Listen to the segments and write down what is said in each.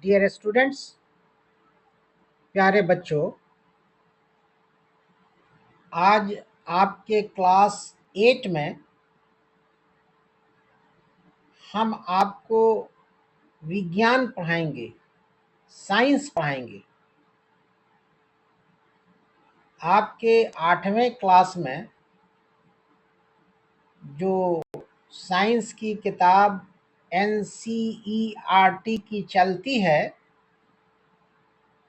Dear students, प्यारे बच्चों, आज आपके क्लास 8 में हम आपको विज्ञान पढ़ाएंगे, साइंस पढ़ाएंगे। आपके 8वें क्लास में जो साइंस की किताब NCERT की चलती है,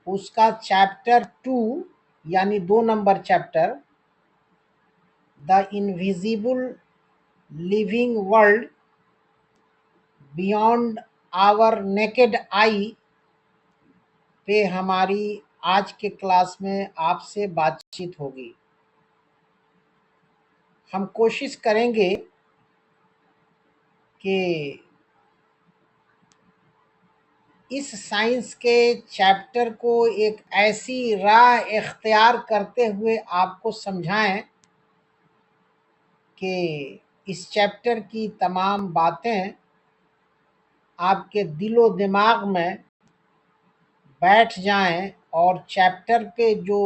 उसका चैप्टर 2 यानी 2 number chapter the invisible living world beyond our naked eye पे हमारी आज के क्लास में आपसे बातचीत होगी। हम कोशिश करेंगे कि इस साइंस के चैप्टर को एक ऐसी राह इख्तियार करते हुए आपको समझाएं कि इस चैप्टर की तमाम बातें आपके दिलो दिमाग में बैठ जाएं और चैप्टर पे जो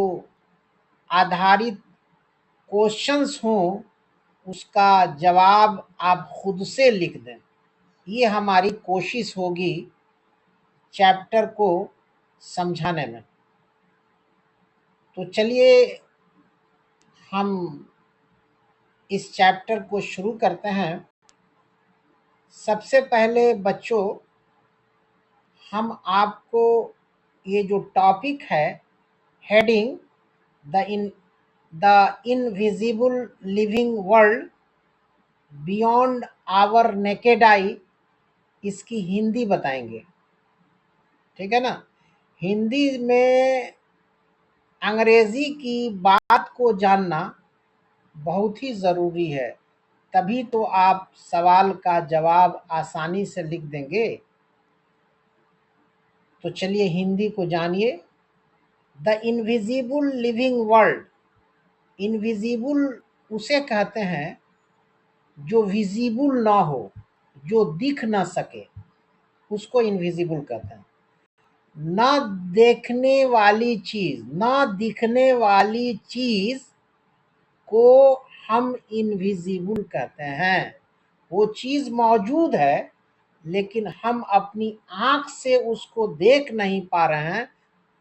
आधारित क्वेश्चंस हों उसका जवाब आप खुद से लिख दें। ये हमारी कोशिश होगी चैप्टर को समझाने में। तो चलिए हम इस चैप्टर को शुरू करते हैं। सबसे पहले बच्चों, हम आपको ये जो टॉपिक है, heading the invisible living world beyond our naked eye, इसकी हिंदी बताएंगे। ठीक है ना। हिंदी में अंग्रेजी की बात को जानना बहुत ही ज़रूरी है, तभी तो आप सवाल का जवाब आसानी से लिख देंगे। तो चलिए हिंदी को जानिए। The invisible living world, invisible उसे कहते हैं जो विजिबल ना हो, जो दिख ना सके, उसको इनविजिबल कहते हैं। ना देखने वाली चीज, ना दिखने वाली चीज को हम इनविजिबल कहते हैं। वो चीज मौजूद है लेकिन हम अपनी आंख से उसको देख नहीं पा रहे हैं,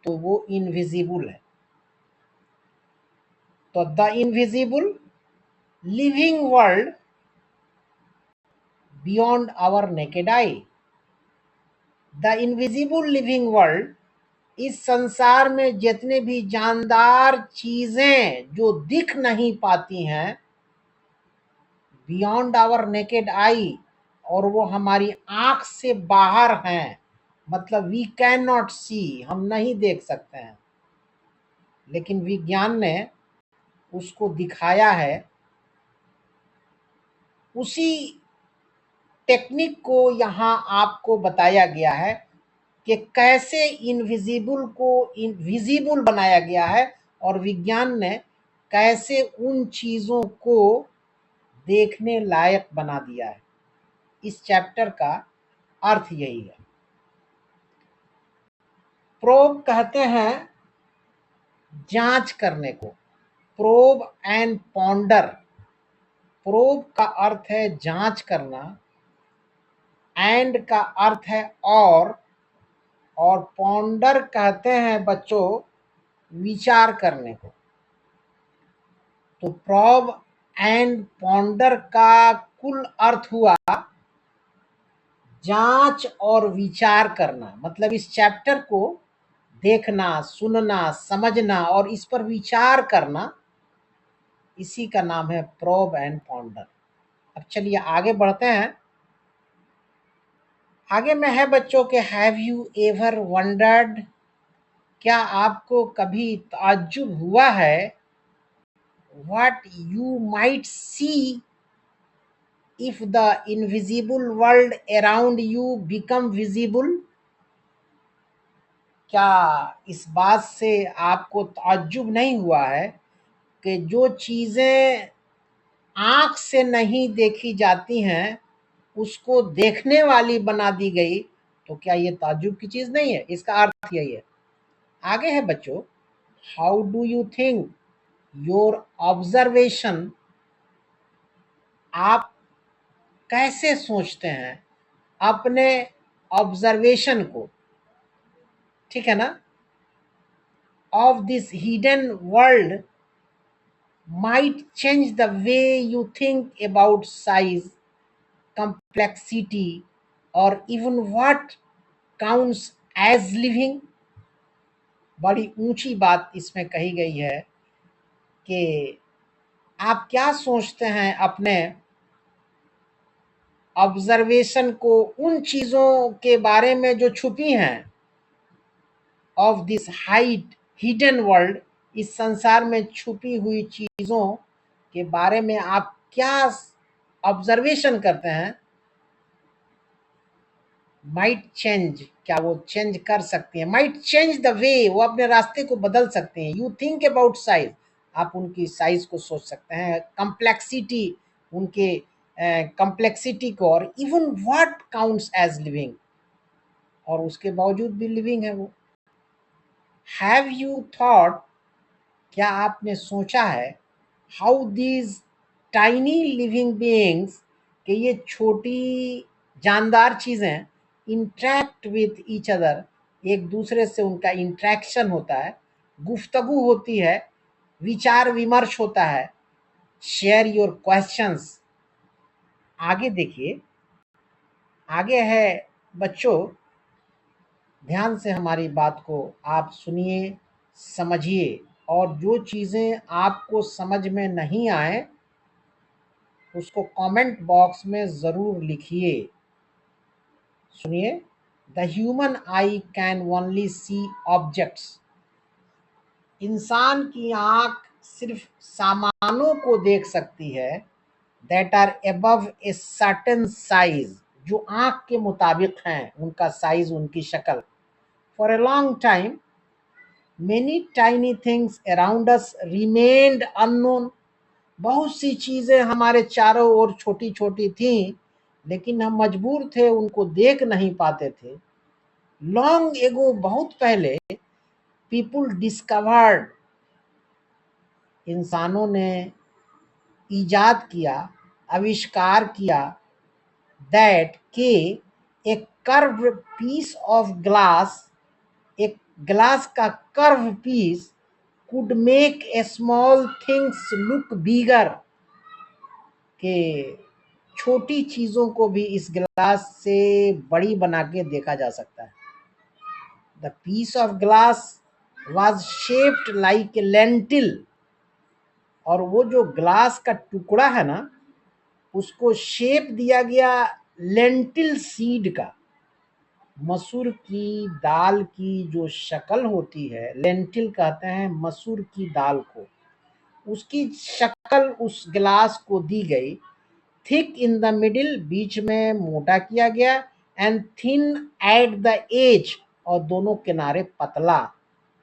तो वो इनविजिबल है। तो the invisible living world beyond our naked eye, the invisible living world, इस संसार में जितने भी जानदार चीजें जो दिख नहीं पाती हैं, बियॉन्ड आवर नेकेड आई, और वो हमारी आंख से बाहर हैं, मतलब वी कैन नॉट सी, हम नहीं देख सकते हैं, लेकिन विज्ञान ने उसको दिखाया है। उसी टेक्निक को यहाँ आपको बताया गया है कि कैसे इनविजिबल को विजिबल बनाया गया है और विज्ञान ने कैसे उन चीज़ों को देखने लायक बना दिया है। इस चैप्टर का अर्थ यही है। प्रोब कहते हैं जांच करने को, प्रोब एंड पॉन्डर। प्रोब का अर्थ है जांच करना, एंड का अर्थ है और पॉन्डर कहते हैं बच्चों विचार करने को। तो प्रोब एंड पॉन्डर का कुल अर्थ हुआ जांच और विचार करना, मतलब इस चैप्टर को देखना, सुनना, समझना और इस पर विचार करना, इसी का नाम है प्रोब एंड पॉन्डर। अब चलिए आगे बढ़ते हैं। आगे में है बच्चों के हैव यू एवर वंडर्ड, क्या आपको कभी ताज्जुब हुआ है, what you might see if the invisible world around you become visible. क्या इस बात से आपको ताज्जुब नहीं हुआ है कि जो चीज़ें आँख से नहीं देखी जाती हैं उसको देखने वाली बना दी गई, तो क्या ये ताज्जुब की चीज नहीं है? इसका अर्थ यही है। आगे है बच्चों, how do you think your observation, आप कैसे सोचते हैं अपने ऑब्जर्वेशन को, ठीक है ना, of this hidden world might change the way you think about size, complexity, or even what counts as living। बड़ी ऊंची बात इसमें कही गई है कि आप क्या सोचते हैं अपने ऑब्जर्वेशन को, उन चीज़ों के बारे में जो छुपी हैं, of this hide hidden world, इस संसार में छुपी हुई चीज़ों के बारे में आप क्या ऑब्जर्वेशन करते हैं। माइट चेंज, क्या वो चेंज कर सकती हैं? माइट चेंज द वे, वो अपने रास्ते को बदल सकते हैं। यू थिंक अबाउट साइज, आप उनकी साइज को सोच सकते हैं, कम्प्लेक्सिटी, उनके कम्प्लेक्सिटी को, और even what counts as living, और उसके बावजूद भी लिविंग है वो। हैव यू थॉट, क्या आपने सोचा है, how these tiny living beings, कि ये छोटी जानदार चीज़ें इंटरेक्ट विथ ईच अदर, एक दूसरे से उनका इंट्रैक्शन होता है, गुफ्तगू होती है, विचार विमर्श होता है, शेयर योर क्वेश्चंस। आगे देखिए, आगे है बच्चों, ध्यान से हमारी बात को आप सुनिए, समझिए, और जो चीज़ें आपको समझ में नहीं आए उसको कमेंट बॉक्स में ज़रूर लिखिए। सुनिए, the human eye can only see objects, इंसान की आँख सिर्फ सामानों को देख सकती है, that are above a certain size, जो आँख के मुताबिक हैं, उनका साइज, उनकी शक्ल। For a long time many tiny things around us remained unknown, बहुत सी चीज़ें हमारे चारों ओर छोटी छोटी थीं, लेकिन हम मजबूर थे, उनको देख नहीं पाते थे। लॉन्ग एगो, बहुत पहले, पीपुल डिस्कवर्ड, इंसानों ने ईजाद किया, आविष्कार किया, दैट, के, a curved piece of glass, एक ग्लास का curve piece, could make a small things look bigger, के छोटी चीज़ों को भी इस ग्लास से बड़ी बना के देखा जा सकता है। The piece of glass was shaped like a lentil, और वो जो ग्लास का टुकड़ा है ना, उसको शेप दिया गया लेंटिल सीड का, मसूर की दाल की जो शक्ल होती है, लेंटिल कहते हैं मसूर की दाल को, उसकी शक्ल उस गिलास को दी गई। थिक इन द मिडिल, बीच में मोटा किया गया, and thin at the edge, और दोनों किनारे पतला।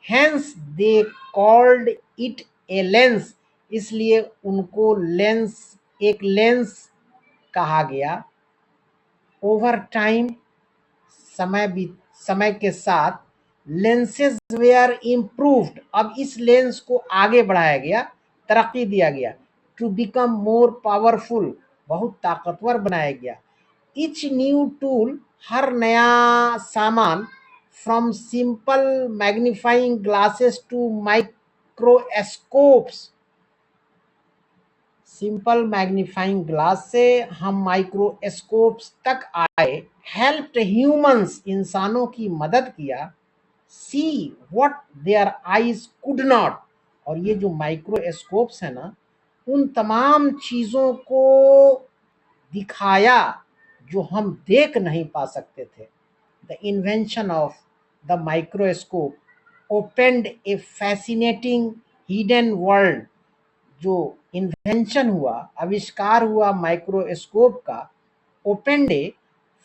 Hence they called it a lens, इसलिए उनको लेंस, एक लेंस कहा गया। ओवर टाइम, समय के साथ, लेंसेज वेयर इम्प्रूव्ड, अब इस लेंस को आगे बढ़ाया गया, तरक्की दिया गया। टू बिकम मोर पावरफुल, बहुत ताकतवर बनाया गया। इच न्यू टूल, हर नया सामान, from simple magnifying glasses to microscopes, simple magnifying glass से हम माइक्रोस्कोप्स तक आए। हेल्प्ड ह्यूमंस, इंसानों की मदद किया। See what their eyes could not, और ये जो माइक्रोस्कोप्स है ना, उन तमाम चीज़ों को दिखाया जो हम देख नहीं पा सकते थे। The invention of the microscope opened A fascinating hidden world, जो इन्वेंशन हुआ, आविष्कार हुआ माइक्रोस्कोप का, ओपेंड ए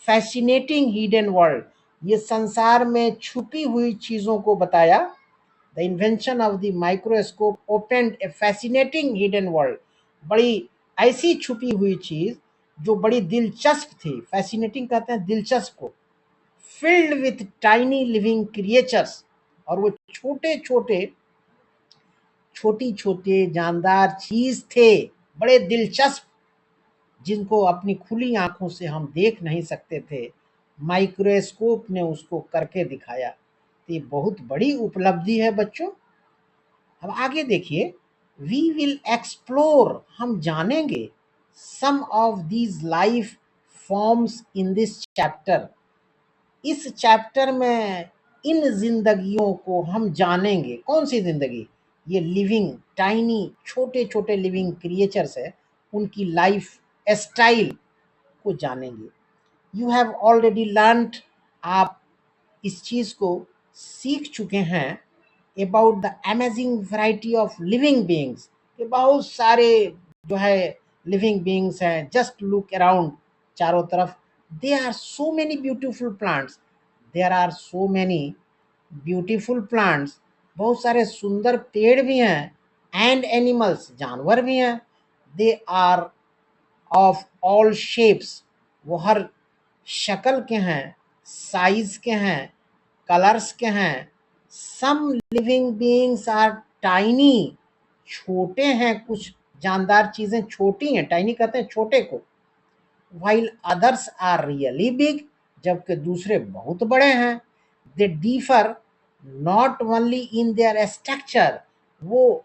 फैसिनेटिंग हिडन वर्ल्ड, ये संसार में छुपी हुई चीज़ों को बताया। The invention of the microscope opened A fascinating hidden world, बड़ी ऐसी छुपी हुई चीज़ जो बड़ी दिलचस्प थी। फैसिनेटिंग कहते हैं दिलचस्प को। filled with tiny living creatures, और वो छोटे छोटे छोटी छोटे जानदार चीज थे, बड़े दिलचस्प, जिनको अपनी खुली आंखों से हम देख नहीं सकते थे। माइक्रोस्कोप ने उसको करके दिखाया। तो ये बहुत बड़ी उपलब्धि है बच्चों। अब आगे देखिए, वी विल एक्सप्लोर, हम जानेंगे some of these life forms in this chapter, इस चैप्टर में इन जिंदगियों को हम जानेंगे। कौन सी जिंदगी? ये लिविंग टाइनी छोटे छोटे लिविंग क्रिएचर्स है, उनकी लाइफ स्टाइल को जानेंगे। यू हैव ऑलरेडी लर्नड, आप इस चीज को सीख चुके हैं, about the amazing variety of living beings, कि बहुत सारे जो है लिविंग बीइंग्स हैं। जस्ट लुक अराउंड, चारों तरफ, they are so many beautiful plants, there are so many beautiful plants, बहुत सारे सुंदर पेड़ भी हैं, एंड एनिमल्स, जानवर भी हैं। They are of all shapes, वो हर शक्ल के हैं, साइज के हैं, कलर्स के हैं। Some living beings are tiny, छोटे हैं, कुछ जानदार चीजें छोटी हैं, टाइनी कहते हैं छोटे को। while others are really big, जबकि दूसरे बहुत बड़े हैं। they differ not only in their structure, वो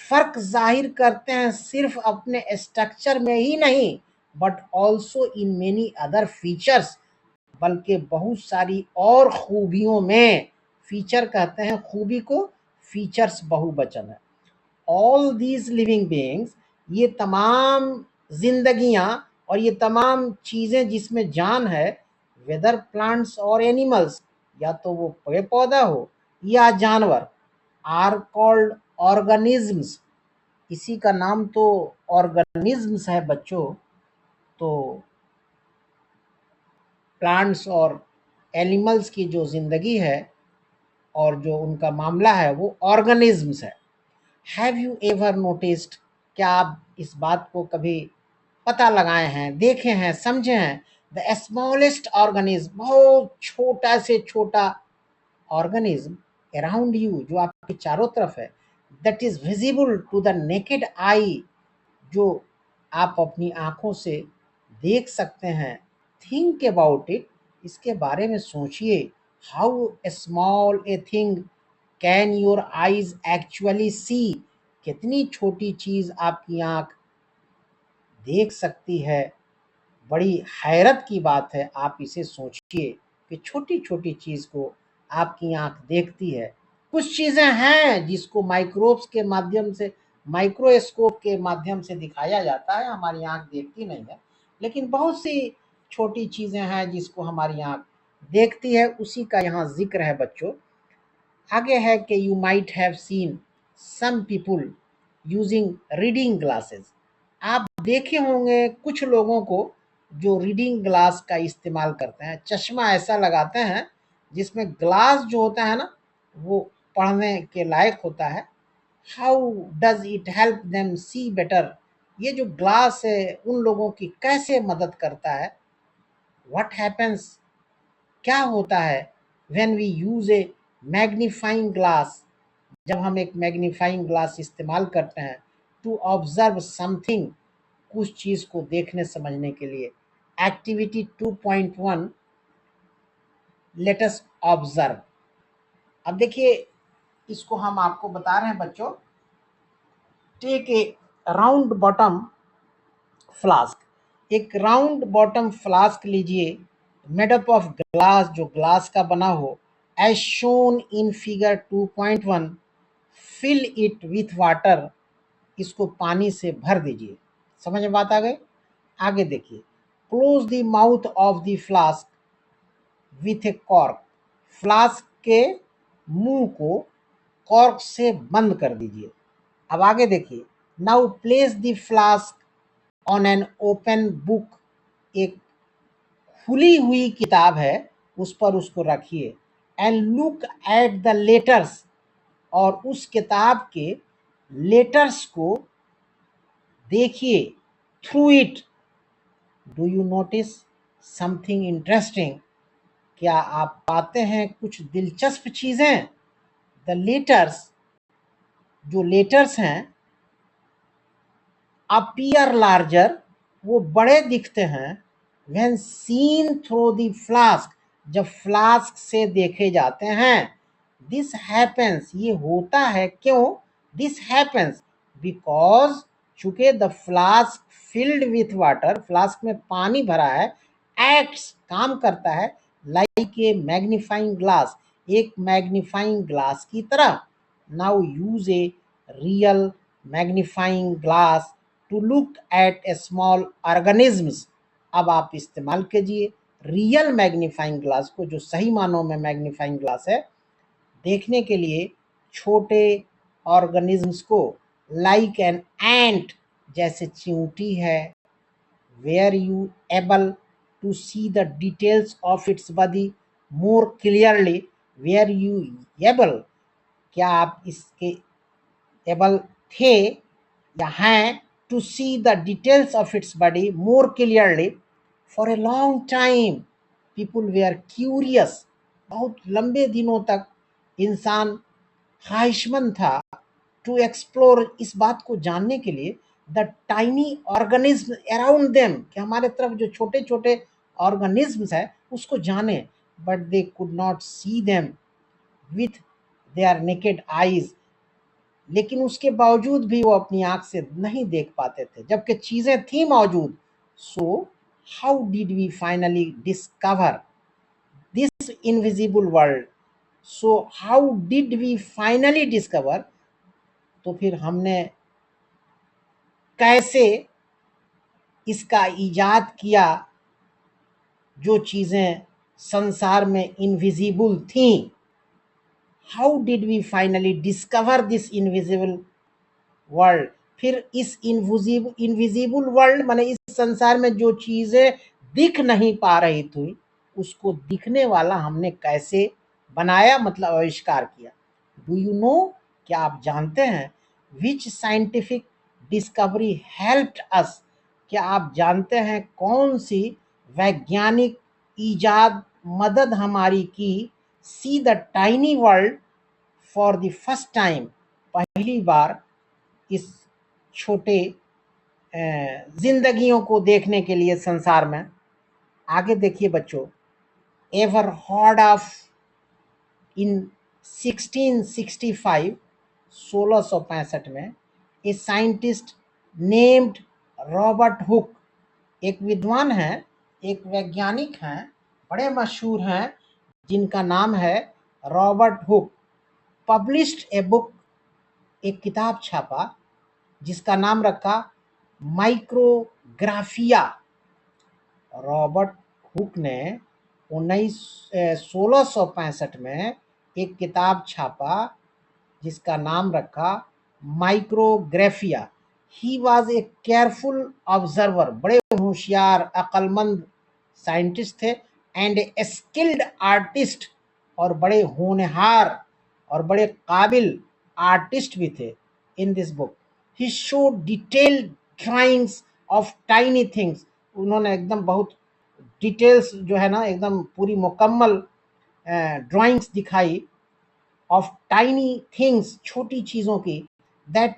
फर्क जाहिर करते हैं सिर्फ अपने स्ट्रक्चर में ही नहीं, but also in many other features, बल्कि बहुत सारी और खूबियों में। फीचर कहते हैं खूबी को, फीचर्स बहुवचन है। ऑल दीज लिविंग बीइंग्स, ये तमाम जिंदगियां और ये तमाम चीजें जिसमें जान है, वेदर प्लांट्स और एनिमल्स, या तो वो पेड़ पौधा हो या जानवर, आर कॉल्ड ऑर्गेनिज्म्स, इसी का नाम तो ऑर्गेनिज्म्स है बच्चों। तो प्लांट्स और एनिमल्स की जो जिंदगी है और जो उनका मामला है वो ऑर्गेनिज्म्स है। हैव यू एवर नोटिस्ड, क्या आप इस बात को कभी पता लगाए हैं, देखे हैं, समझे हैं? द स्मॉलेस्ट ऑर्गेनिज्म, बहुत छोटा से छोटा ऑर्गेनिज्म अराउंड यू, जो आपके चारों तरफ है, that is visible to the naked eye, जो आप अपनी आंखों से देख सकते हैं। थिंक अबाउट इट, इसके बारे में सोचिए। How small a thing can your eyes actually see, कितनी छोटी चीज आपकी आंख देख सकती है। बड़ी हैरत की बात है, आप इसे सोचिए कि छोटी छोटी चीज को आपकी आंख देखती है। कुछ चीजें हैं जिसको माइक्रोब्स के माध्यम से, माइक्रोस्कोप के माध्यम से दिखाया जाता है, हमारी आंख देखती नहीं है। लेकिन बहुत सी छोटी चीजें हैं जिसको हमारी आंख देखती है, उसी का यहाँ जिक्र है बच्चों। आगे है कि you might have seen some people using reading glasses, आप देखे होंगे कुछ लोगों को जो रीडिंग ग्लास का इस्तेमाल करते हैं, चश्मा ऐसा लगाते हैं जिसमें ग्लास जो होता है ना, वो पढ़ने के लायक होता है। How does it help them see better, ये जो ग्लास है उन लोगों की कैसे मदद करता है? व्हाट हैपेंस, क्या होता है? When we use a magnifying glass, जब हम एक मैग्नीफाइंग ग्लास इस्तेमाल करते हैं, टू ऑब्जर्व समथिंग, कुछ चीज को देखने समझने के लिए। Activity 2.1, let us observe. अब देखिए, इसको हम आपको बता रहे हैं बच्चों। Take a round bottom flask, एक राउंड बॉटम फ्लास्क लीजिए, मेड अप ऑफ ग्लास, जो ग्लास का बना हो, as shown in figure 2.1, fill it with water, इसको पानी से भर दीजिए। समझ में बात आ गई? आगे देखिए, close the mouth of the flask with A cork, flask के मुंह को कॉर्क से बंद कर दीजिए। अब आगे देखिए, now place the flask on an open book, एक खुली हुई किताब है उस पर उसको रखिए। And look at the letters, और उस किताब के लेटर्स को देखिए। Through it, do you notice something interesting, क्या आप पाते हैं कुछ दिलचस्प चीजें? द लेटर्स, जो लेटर्स हैं, अपीयर लार्जर, वो बड़े दिखते हैं, when seen through the flask, जब फ्लास्क से देखे जाते हैं। दिस हैपेंस, ये होता है क्यों? दिस हैपेंस बिकॉज, चूंकि the flask filled with water, flask में पानी भरा है, एक्ट्स, काम करता है, लाइक ए मैग्नीफाइंग ग्लास, एक मैग्नीफाइंग ग्लास की तरह। Now use a real magnifying glass to look at a small organisms. अब आप इस्तेमाल कीजिए रियल मैग्नीफाइंग ग्लास को, जो सही मानों में मैग्नीफाइंग ग्लास है, देखने के लिए छोटे ऑर्गेनिजम्स को, लाइक एन एंट, जैसे चींटी है, were you able to see the details of its body more clearly, were you able, क्या आप इसके एबल थे या हैं to see the details of its body more clearly. For a long time people were curious, बहुत लंबे दिनों तक इंसान ख्वाहिशमंद था, टू एक्सप्लोर, इस बात को जानने के लिए, the tiny organism around them, कि हमारे तरफ जो छोटे छोटे ऑर्गेनिज्म्स है उसको जाने। But they could not see them with their naked eyes, लेकिन उसके बावजूद भी वो अपनी आंख से नहीं देख पाते थे, जबकि चीजें थी मौजूद। So how did we finally discover this invisible world? So how did we finally discover, तो फिर हमने कैसे इसका इजाद किया, जो चीजें संसार में इनविजिबल थी। How did we finally discover this invisible world? फिर इस इनविजिबल वर्ल्ड माने इस संसार में जो चीजें दिख नहीं पा रही थी, उसको दिखने वाला हमने कैसे बनाया, मतलब आविष्कार किया। डू यू नो, क्या आप जानते हैं, विच साइंटिफिक डिस्कवरी हेल्प्ड अस, क्या आप जानते हैं कौन सी वैज्ञानिक इजाद मदद हमारी की, see the tiny world for the first time, पहली बार इस छोटे जिंदगियों को देखने के लिए संसार में। आगे देखिए बच्चों, एवर हॉर्ड ऑफ, इन 1665, 1665 में, a scientist named Robert Hooke, एक विद्वान हैं, एक वैज्ञानिक हैं, बड़े मशहूर हैं, जिनका नाम है Robert Hooke, published a book, एक किताब छापा जिसका नाम रखा माइक्रोग्राफिया। रॉबर्ट हुक ने 1665 में एक किताब छापा जिसका नाम रखा Micrographia. He was a careful observer, बड़े होशियार अक्लमंद साइंटिस्ट थे, एंड ए स्किल्ड आर्टिस्ट, और बड़े होनहार और बड़े काबिल आर्टिस्ट भी थे। In this book he show detailed drawings of tiny things, उन्होंने एकदम बहुत डिटेल्स जो है ना, एकदम पूरी मुकम्मल ड्राइंग्स दिखाई, ऑफ टाइनी थिंग्स, छोटी चीज़ों की, that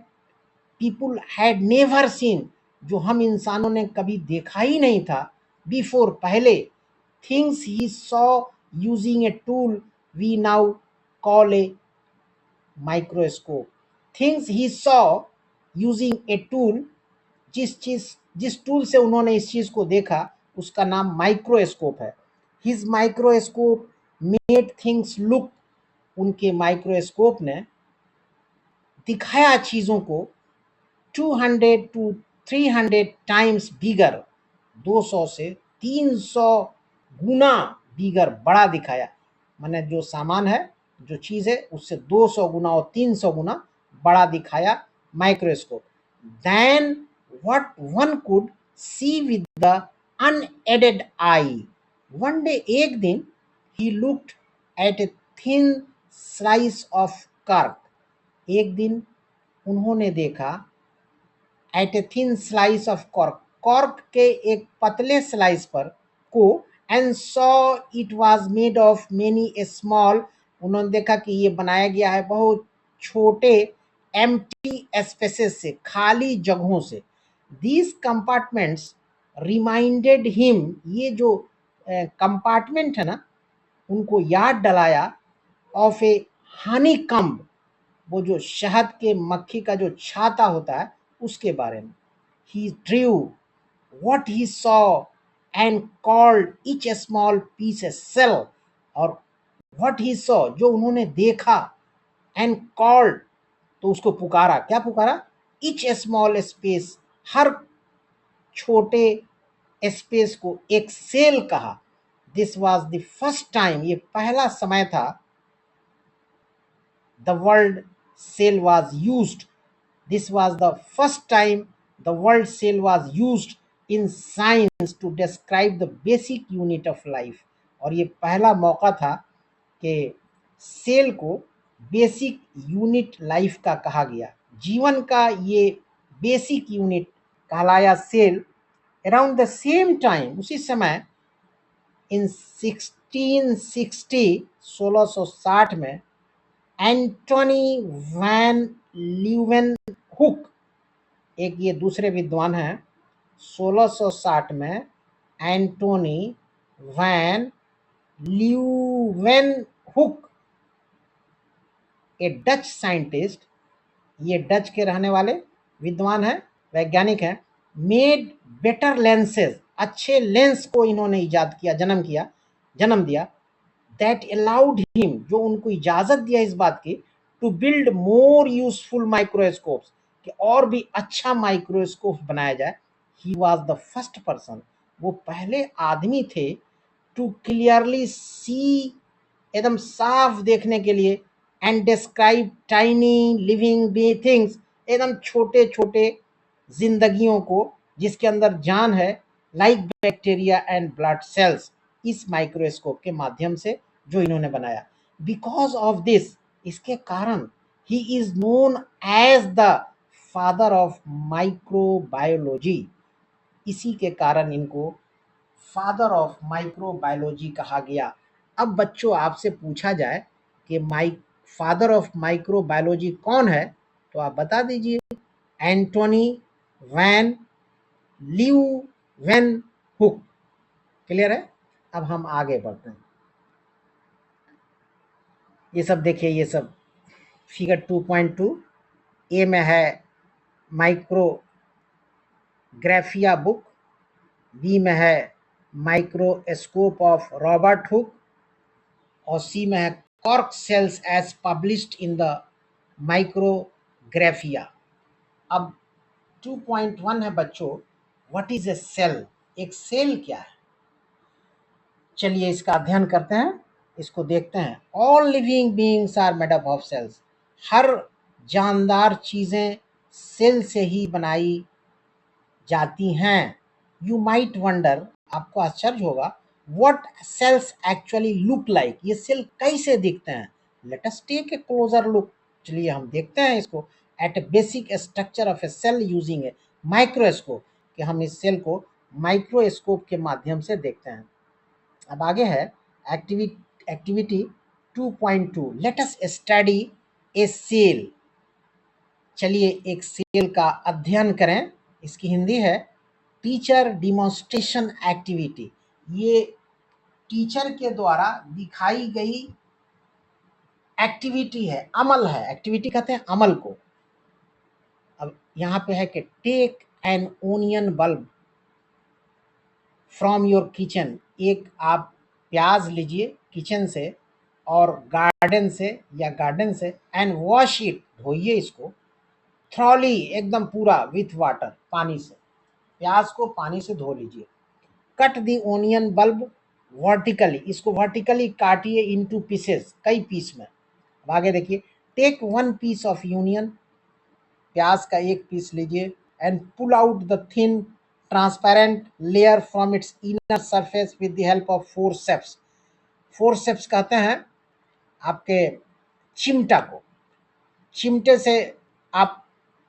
people had never seen, जो हम इंसानों ने कभी देखा ही नहीं था, बिफोर, पहले। Things he saw using a tool we now call a microscope. Things he saw using a tool, जिस टूल से उन्होंने इस चीज को देखा उसका नाम माइक्रोस्कोप है। His microscope made things look, उनके माइक्रोस्कोप ने दिखाया चीजों को 200 to 300 टाइम्स बिगर, 200 से 300 गुना बिगर, बड़ा दिखाया, माने जो सामान है, जो चीज है, उससे 200 गुना और 300 गुना बड़ा दिखाया microscope. Then what one could see with the unaided eye, one day, एक दिन, he looked at a thin slice of cork, एक दिन उन्होंने देखा at a thin slice of cork, cork के एक पतले स्लाइस पर को, and saw it was made of many small, उन्होंने देखा कि ये बनाया गया है बहुत छोटे empty spaces से, खाली जगहों से. These compartments reminded him, ये जो कंपार्टमेंट है ना, उनको याद दिलाया ऑफ ए हनी कम्ब, वो जो शहद के मक्खी का जो छाता होता है उसके बारे में. He drew what he saw and called each small piece a cell, और what he saw, जो उन्होंने देखा, and called, तो उसको पुकारा. क्या पुकारा? each small space, हर छोटे स्पेस को एक सेल कहा. This was the first time, ये पहला समय था, the world cell was used. This was the first time the world cell was used in science to describe the basic unit of life. और ये पहला मौका था कि सेल को बेसिक यूनिट लाइफ का कहा गया, जीवन का ये बेसिक यूनिट कहलाया cell. Around the same time, उसी समय, इन 1660, 1660 में, एंटोनी वैन लीeuwenhoek, एक ये दूसरे विद्वान हैं, 1660 में एंटोनी वैन लीeuwenhoek, ए डच साइंटिस्ट, ये डच के रहने वाले विद्वान हैं, वैज्ञानिक हैं, मेड बेटर लेंसेज, अच्छे लेंस को इन्होंने इजाद किया, जन्म दिया, दैट अलाउड हिम, जो उनको इजाजत दिया इस बात की, to build more useful microscopes, कि और भी अच्छा माइक्रोस्कोप बनाया जाए. He was the first person, वो पहले आदमी थे, टू क्लियरली सी, एकदम साफ देखने के लिए, and describe tiny living things, एकदम छोटे छोटे जिंदगियों को जिसके अंदर जान है, like bacteria and blood cells, इस माइक्रोस्कोप के माध्यम से जो इन्होंने बनाया. बिकॉज ऑफ दिस, इसके कारण, he is known as the father of microbiology, इसी के कारण इनको फादर ऑफ माइक्रोबायोलॉजी कहा गया. अब बच्चों, आपसे पूछा जाए कि फादर ऑफ माइक्रोबायोलॉजी कौन है, तो आप बता दीजिए. एंटोनी वैन लीeuwenhoek. क्लियर है? अब हम आगे बढ़ते हैं. ये सब देखिए, ये सब फिगर 2.2 ए में है माइक्रोग्राफिया बुक, बी में है माइक्रोस्कोप ऑफ रॉबर्ट हुक, और सी में है cork cells as published in the Micrographia. अब 2.1 है बच्चों, व्हाट इज ए सेल, एक सेल क्या है. चलिए इसका अध्ययन करते हैं, इसको देखते हैं. All living beings are made up of cells, हर जानदार चीजें सेल से ही बनाई जाती हैं. यू माइट वंडर, आपको आश्चर्य होगा, what cells actually look like, ये सेल कैसे दिखते हैं. Let us take a closer look, चलिए हम देखते हैं इसको. At a basic structure of a cell using a microscope, कि हम इस सेल को माइक्रोस्कोप के माध्यम से देखते हैं. अब आगे है एक्टिविटी 2.2, लेट अस स्टडी ए सेल. चलिए एक सेल का अध्ययन करें. इसकी हिंदी है टीचर डिमॉन्स्ट्रेशन एक्टिविटी. ये टीचर के द्वारा दिखाई गई एक्टिविटी है, अमल है. एक्टिविटी कहते हैं अमल को. अब यहाँ पे है कि take an onion bulb from your kitchen, एक आप प्याज लीजिए किचन से और गार्डन से, एंड वॉश इट, धोइए इसको, थ्रॉली, एकदम पूरा, विथ वाटर, पानी से, प्याज को पानी से धो लीजिए. Cut the onion bulb vertically, इसको वर्टिकली काटिए इनटू पीसेस, कई पीस में. अब आगे देखिए, take one piece of onion, प्याज का एक पीस लीजिए, and pull out the thin transparent layer from its inner surface with the help of forceps. Forceps कहते हैं आपके चिमटा को, चिमटे से आप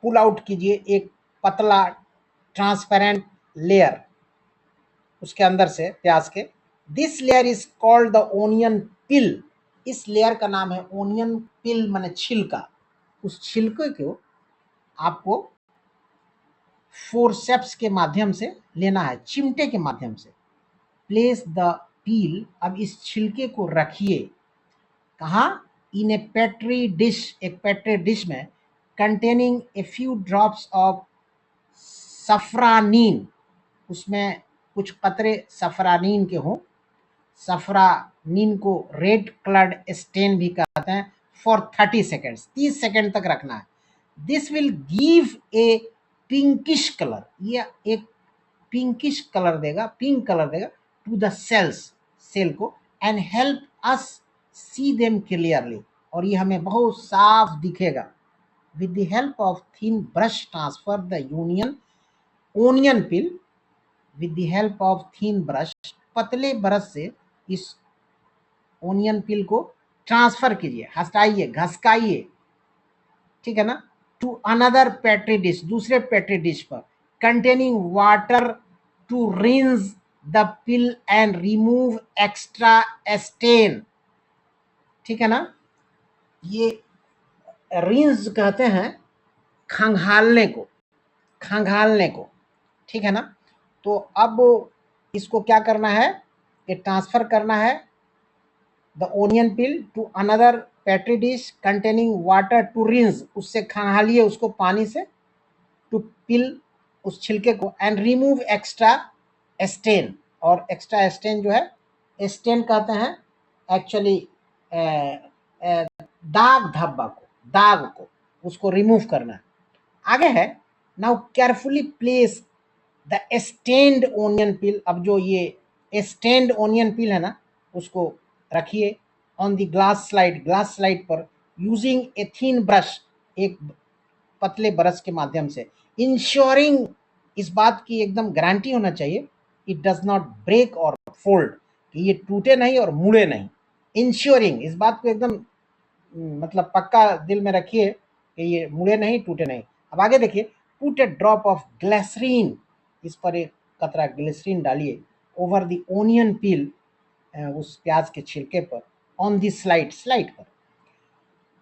पुल आउट कीजिए एक पतला ट्रांसपेरेंट लेयर उसके अंदर से प्याज के, this layer is called the onion peel. इस लेयर का नाम है ओनियन पिल, माने छिलका। उस छिलके को आपको फोरसेप्स के माध्यम से लेना है, चिमटे के माध्यम से। प्लेस द पील, अब इस छिलके को रखिए कहाँ, इन ए पेट्री डिश, एक पेट्री डिश में, containing a few drops of safranin, उसमें कुछ कतरे सफ्रानीन के हों। सफ्रानीन को रेड कलर्ड स्टेन भी कहते हैं। फॉर 30 सेकेंड्स, 30 सेकेंड तक रखना है। This will give a pinkish colour, ये एक पिंकिश कलर देगा, पिंक कलर देगा टू द सेल्स, सेल को, and help us see them clearly, और ये हमें बहुत साफ दिखेगा। With the help of thin brush transfer the onion pill, with the help of thin brush, पतले ब्रश से इस ओनियन पिल को ट्रांसफर कीजिए, हटाइए, घसकाइए, ठीक है ना, टू अनदर पेट्री डिश, दूसरे पेट्री डिश पर, containing water to rinse the peel and remove extra stain, ठीक है ना। ये रिंस कहते हैं खंगालने को, खंगालने को, ठीक है ना। तो अब इसको क्या करना है, ये ट्रांसफर करना है the onion peel to another petri dish containing water to rinse, उससे खंगालिए उसको पानी से, टू पिल, उस छिलके को, एंड रिमूव एक्स्ट्रा स्टेन, और एक्स्ट्रा स्टेन जो है, स्टेन कहते हैं एक्चुअली दाग धब्बा को, दाग को, उसको रिमूव करना है। आगे है, now carefully place the stained onion peel, अब जो ये स्टेन्ड ओनियन पिल है ना, उसको रखिए on the glass slide, glass slide पर, यूजिंग ए थिन ब्रश, एक पतले ब्रश के माध्यम से, इंश्योरिंग, इस बात की एकदम गारंटी होना चाहिए, इट डज नॉट ब्रेक और फोल्ड, कि ये टूटे नहीं और मुड़े नहीं। इंश्योरिंग, इस बात को एकदम मतलब पक्का दिल में रखिए कि ये मुड़े नहीं, टूटे नहीं। अब आगे देखिए, put a drop of glycerine, इस पर एक कतरा ग्लिसरीन डालिए, ओवर द ओनियन पील, उस प्याज के छिलके पर, ऑन द स्लाइड, स्लाइड पर।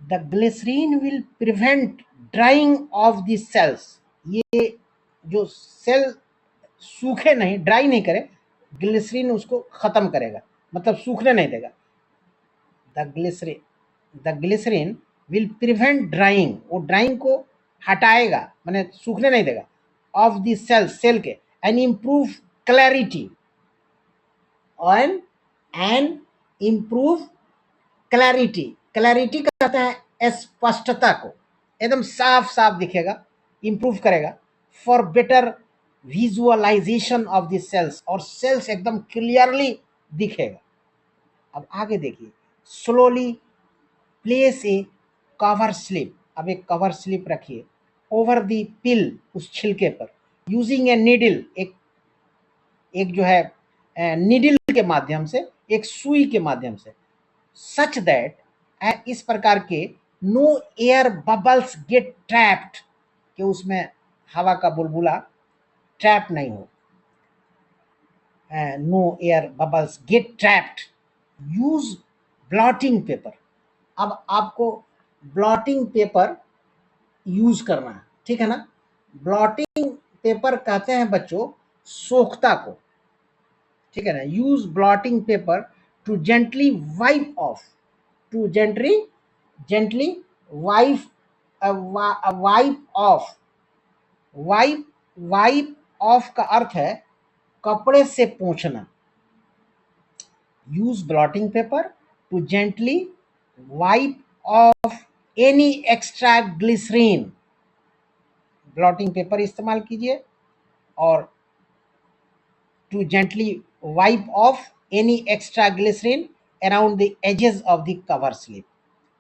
The glycerine will prevent drying of the cells, ये जो सेल सूखे नहीं, ड्राई नहीं करे, ग्लिसरीन उसको खत्म करेगा, मतलब सूखने नहीं देगा। The glycerine will prevent drying, वो ड्राइंग को हटाएगा, माने सूखने नहीं देगा, ऑफ द सेल, सेल के, and improve clarity, and improve clarity, clarity कहते हैं स्पष्टता को, एकदम साफ साफ दिखेगा, इंप्रूव करेगा, for better visualisation of the cells, और सेल्स एकदम क्लियरली दिखेगा। अब आगे देखिए, slowly place a cover slip, अब एक कवर स्लिप रखिए ओवर द पिल, उस छिलके पर, यूजिंग ए नीडल, एक जो है नीडल के माध्यम से, एक सुई के माध्यम से, सच दैट, इस प्रकार के, no air bubbles get trapped, कि उसमें हवा का बुलबुला ट्रैप नहीं हो, no air bubbles get trapped. Use blotting paper, अब आपको ब्लॉटिंग पेपर यूज करना है, ठीक है ना। ब्लॉटिंग पेपर कहते हैं बच्चों सोखता को, ठीक है ना। Use blotting paper to gently wipe off, to gently wipe, wipe off, wipe, wipe off का अर्थ है कपड़े से पोंछना। Use blotting paper to gently wipe off any extra glycerine, blotting paper इस्तेमाल कीजिए और to gently wipe off any extra glycerine around the edges of the cover slip,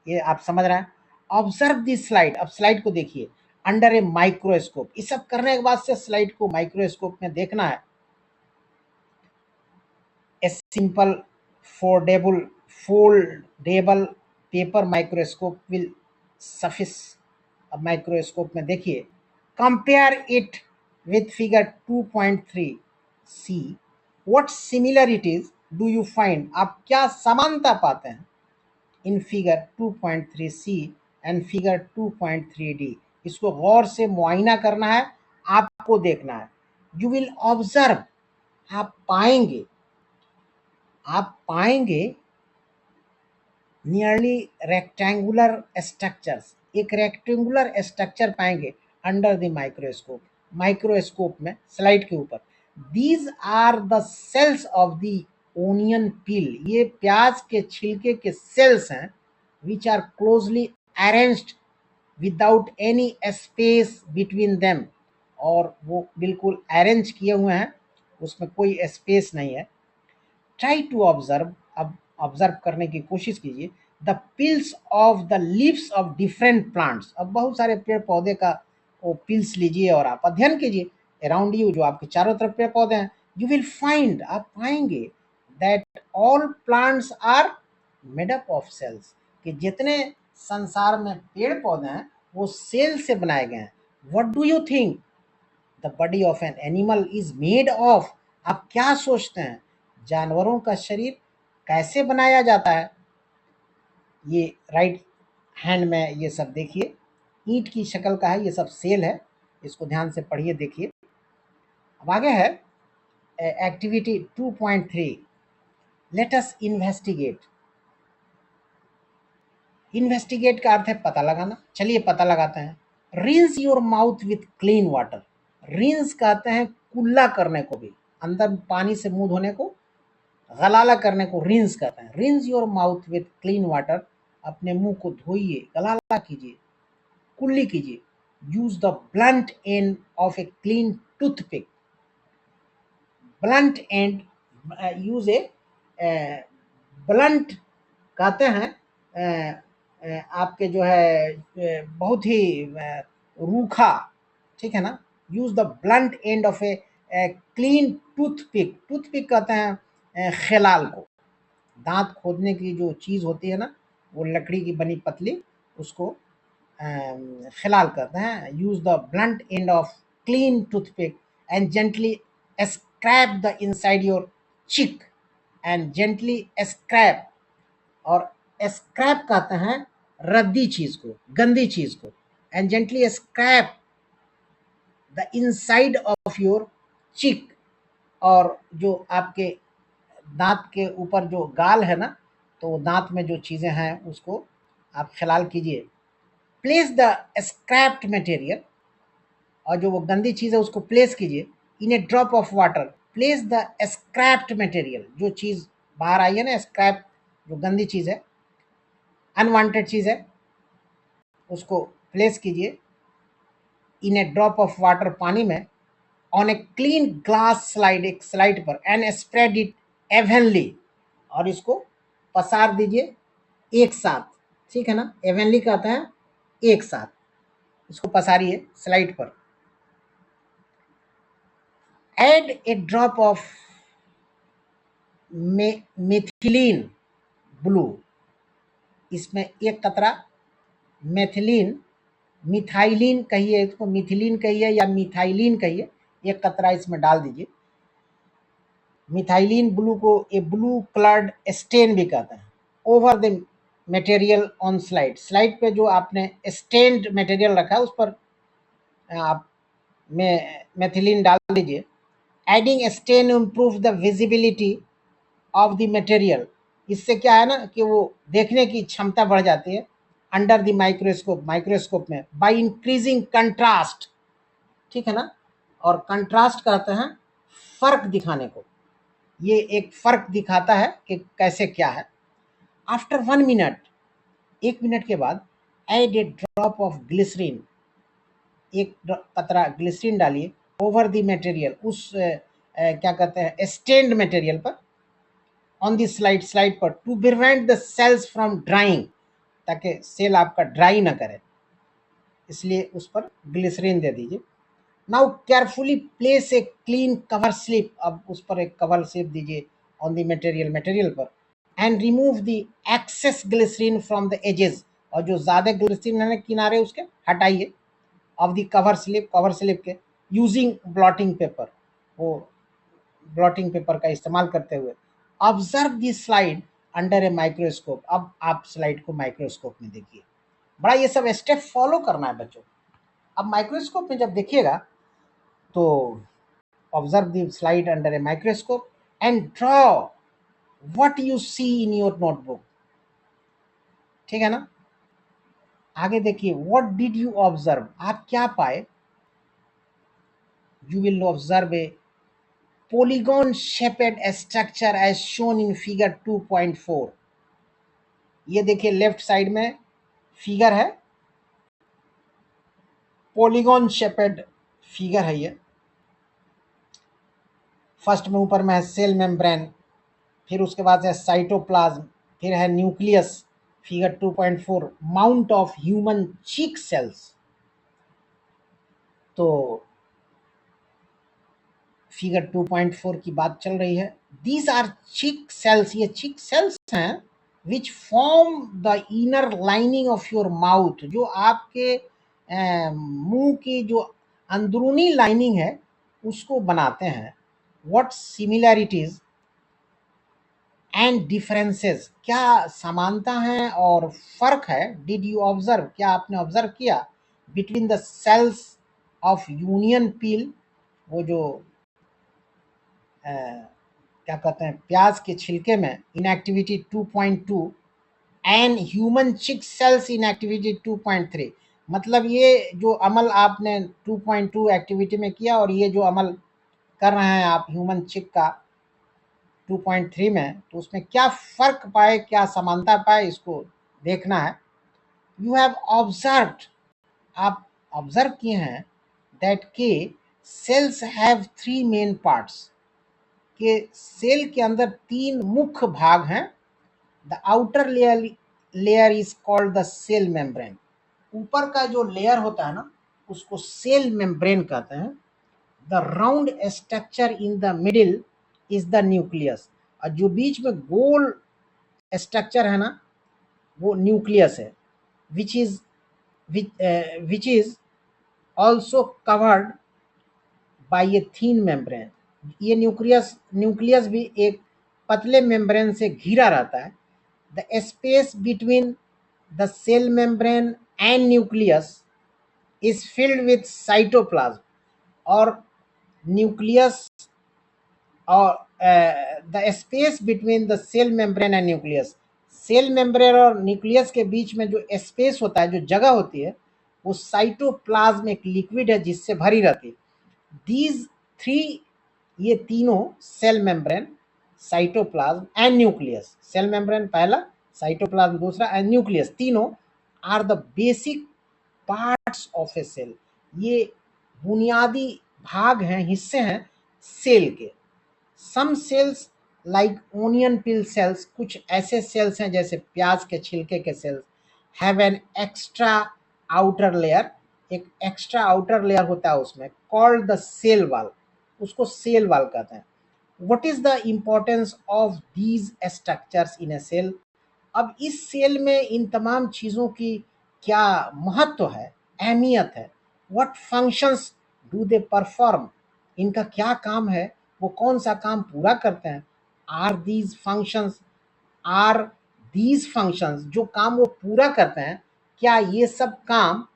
ये आप समझ रहे हैं। ऑब्जर्व दिस स्लाइड, अब स्लाइड को देखिए, अंडर ए माइक्रोस्कोप, ये सब करने के बाद से स्लाइड को माइक्रोस्कोप में देखना है। A simple foldable paper microscope will suffice, अब माइक्रोस्कोप में देखिए, compare it with figure 2.3, see what similarities do you find, आप क्या समानता पाते हैं in figure 2.3C and figure 2.3D? इसको गौर से मुआयना करना है, आपको देखना है। यू विल ऑब्जर्व, आप पाएंगे, आप पाएंगे नियरली रेक्टेंगुलर स्ट्रक्चर्स, एक रेक्टेंगुलर स्ट्रक्चर पाएंगे अंडर द माइक्रोस्कोप, माइक्रोस्कोप में स्लाइड के ऊपर। These are the cells of the onion peel, ये प्याज के छिलके के सेल्स हैं, which are closely arranged without any space between them, और वो बिल्कुल अरेंज किए हुए हैं, उसमें कोई स्पेस नहीं है। ट्राई टू ऑब्जर्व, अब ऑब्जर्व करने की कोशिश कीजिए, the pills of the leaves of different plants, अब बहुत सारे पेड़ पौधे का वो पिल्स लीजिए और आप अध्ययन कीजिए अराउंड यू, जो आपके चारों तरफ पेड़ पौधे हैं। यू विल फाइंड, आप पाएंगे that all plants are made up of cells, कि जितने संसार में पेड़ पौधे हैं वो सेल से बनाए गए हैं। What do you think the body of an animal is made of, आप क्या सोचते हैं जानवरों का शरीर कैसे बनाया जाता है? ये राइट हैंड में ये सब देखिए, ईंट की शक्ल का है, ये सब सेल है, इसको ध्यान से पढ़िए देखिए। अब आगे है activity 2.3, let us investigate. Investigate का अर्थ है पता लगाना, चलिए पता लगाते हैं। Rinse your mouth with clean water, rinse कहते हैं कुल्ला करने को भी, अंदर पानी से मुंह धोने को, गलाला करने को रिंस कहते हैं। Rinse your mouth with clean water, अपने मुंह को धोइए, गलाला कीजिए, कुल्ली कीजिए। Use the blunt end of a clean toothpick, blunt and, use A blunt कहते हैं आपके जो है बहुत ही रूखा, ठीक है ना। Use the blunt end of a clean toothpick, toothpick कहते हैं खिलाल को, दांत खोदने की जो चीज़ होती है ना, वो लकड़ी की बनी पतली, उसको खिलाल कहते हैं। Use the blunt end of clean toothpick and gently scrap the inside your चिक, एंड जेंटली स्क्रैप, और स्क्रैप कहते हैं रद्दी चीज को, गंदी चीज को। And gently scrap the inside of your चिक, और जो आपके दांत के ऊपर जो गाल है ना, तो दांत में जो चीजें हैं उसको आप खिलाल कीजिए। प्लेस द स्क्रैप्ड मटेरियल, और जो वो गंदी चीज है उसको प्लेस कीजिए in a drop of water. Place the scraped material, जो चीज बाहर आई है ना, स्क्रैप जो गंदी चीज है, अनवांटेड चीज है, उसको प्लेस कीजिए in a drop of water, पानी में, on a clean glass slide, एक स्लाइड पर, एंड स्प्रेड इट एवनली, और इसको पसार दीजिए एक साथ, ठीक है ना। एवनली कहते हैं एक साथ, इसको पसारिए स्लाइड पर। Add a drop of methylene blue, इसमें एक कतरा मेथिलीन, मिथाइलिन कहिए इसको, मिथिलीन कहिए या मिथाइलिन कहिए, एक कतरा इसमें डाल दीजिए। मिथाइलिन ब्लू को ए ब्लू कलर्ड स्टेन भी कहते हैं। Over the material on slide, slide पे जो आपने स्टेन्ड मटेरियल रखा है उस पर आप मेथिलीन डाल दीजिए। Adding stain improve the visibility of the material, इससे क्या है ना कि वो देखने की क्षमता बढ़ जाती है अंडर द माइक्रोस्कोप, माइक्रोस्कोप में, बाय इंक्रीजिंग कंट्रास्ट, ठीक है ना। और कंट्रास्ट कहते हैं फर्क दिखाने को, ये एक फर्क दिखाता है कि कैसे क्या है। आफ्टर 1 मिनट, 1 मिनट के बाद, add a drop of glycerine, एक कतरा ग्लिसरीन डालिए ओवर द मटेरियल, उस क्या कहते हैं स्टेन्ड मटेरियल पर, ऑन दी स्लाइड, स्लाइड पर, to prevent the cells from drying, ताकि सेल आपका ड्राई ना करे, इसलिए उस पर ग्लिसरीन दे दीजिए। Now carefully place a clean cover slip, अब उस पर एक कवर स्लिप दीजिए ऑन द मटेरियल, मटेरियल पर, and remove the excess glycerine from the edges, और जो ज़्यादा ग्लिसरीन है किनारे उसके हटाइए, of the cover slip, cover slip के, यूजिंग ब्लॉटिंग पेपर, वो ब्लॉटिंग पेपर का इस्तेमाल करते हुए। Observe this slide under a microscope. अब आप स्लाइड को माइक्रोस्कोप में देखिए, बड़ा ये सब स्टेप फॉलो करना है बच्चों। अब माइक्रोस्कोप में जब देखिएगा तो observe the slide under a microscope and draw what you see in your notebook. ठीक है ना? आगे देखिए, व्हाट डिड यू ऑब्जर्व, आप क्या पाए? You will observe a polygon shaped structure as shown in figure 2.4। ये देखिए लेफ्ट साइड में फिगर है, पॉलीगॉन शेपेड फिगर है ये। फर्स्ट में ऊपर में है सेल मेम्ब्रेन, फिर उसके बाद है साइटोप्लाज्म, फिर है nucleus. Figure 2.4 mount of human cheek cells. तो फिगर 2.4 की बात चल रही है। दीज आर चिक सेल्स, ये चिक सेल्स हैं which form the inner lining of your mouth, जो आपके मुंह की जो अंदरूनी लाइनिंग है उसको बनाते हैं। व्हाट सिमिलैरिटीज एंड डिफरेंसेस, क्या समानता है और फर्क है? डिड यू ऑब्जर्व, क्या आपने ऑब्जर्व किया? Between the cells of onion peel, वो जो क्या कहते हैं प्याज के छिलके में, in activity 2.2 and human cheek cells in activity 2.3। मतलब ये जो अमल आपने 2.2 एक्टिविटी में किया और ये जो अमल कर रहे हैं आप ह्यूमन चिक का 2.3 में, तो उसमें क्या फर्क पाए, क्या समानता पाए, इसको देखना है। यू हैव ऑब्जर्व्ड, आप ऑब्जर्व किए हैं दैट के सेल्स हैव 3 मेन पार्ट्स, के सेल के अंदर 3 मुख्य भाग हैं। The outer layer is called the cell membrane, ऊपर का जो लेयर होता है ना उसको सेल मेम्ब्रेन कहते हैं। The round structure in the middle is the nucleus, और जो बीच में गोल स्ट्रक्चर है ना वो न्यूक्लियस है। Which is which is also covered by a thin membrane. ये न्यूक्लियस भी एक पतले मेम्ब्रेन से घिरा रहता है। The space between the cell membrane and nucleus is filled with cytoplasm, और न्यूक्लियस और the space between the cell membrane and nucleus, cell membrane और न्यूक्लियस के बीच में जो स्पेस होता है, जो जगह होती है, वो साइटोप्लाज्म एक लिक्विड है जिससे भरी रहती है। दीज थ्री, ये तीनों, cell membrane, cytoplasm and nucleus, cell membrane पहला, साइटोप्लाज्म दूसरा एंड न्यूक्लियस, तीनों are the basic parts of a cell. ये बुनियादी भाग हैं, हिस्से हैं सेल के। Some cells like onion peel cells, कुछ ऐसे सेल्स हैं जैसे प्याज के छिलके के cells, have an extra outer layer, एक एक्स्ट्रा आउटर लेयर होता है उसमें, कॉल्ड द सेल वाल, उसको सेल वाल कहते हैं। What is the importance of these structures in a cell? अब इस सेल में इन तमाम चीज़ों की क्या महत्व है, अहमियत है? What functions do they perform, इनका क्या काम है, वो कौन सा काम पूरा करते हैं? Are these functions, are these functions, जो काम वो पूरा करते हैं, क्या ये सब काम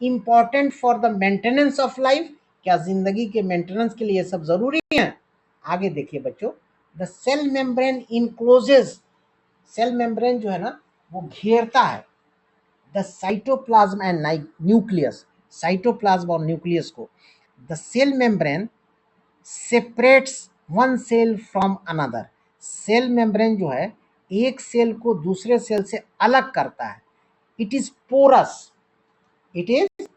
important for the maintenance of life, क्या जिंदगी के मेंटेनेंस के लिए ये सब जरूरी है? आगे देखिए बच्चों, the cell membrane encloses, cell membrane जो है ना वो घेरता है the cytoplasm and nucleus, cytoplasm और न्यूक्लियस को। The cell membrane separates one cell from another, cell membrane जो है एक सेल को दूसरे सेल से अलग करता है। It is porous, it is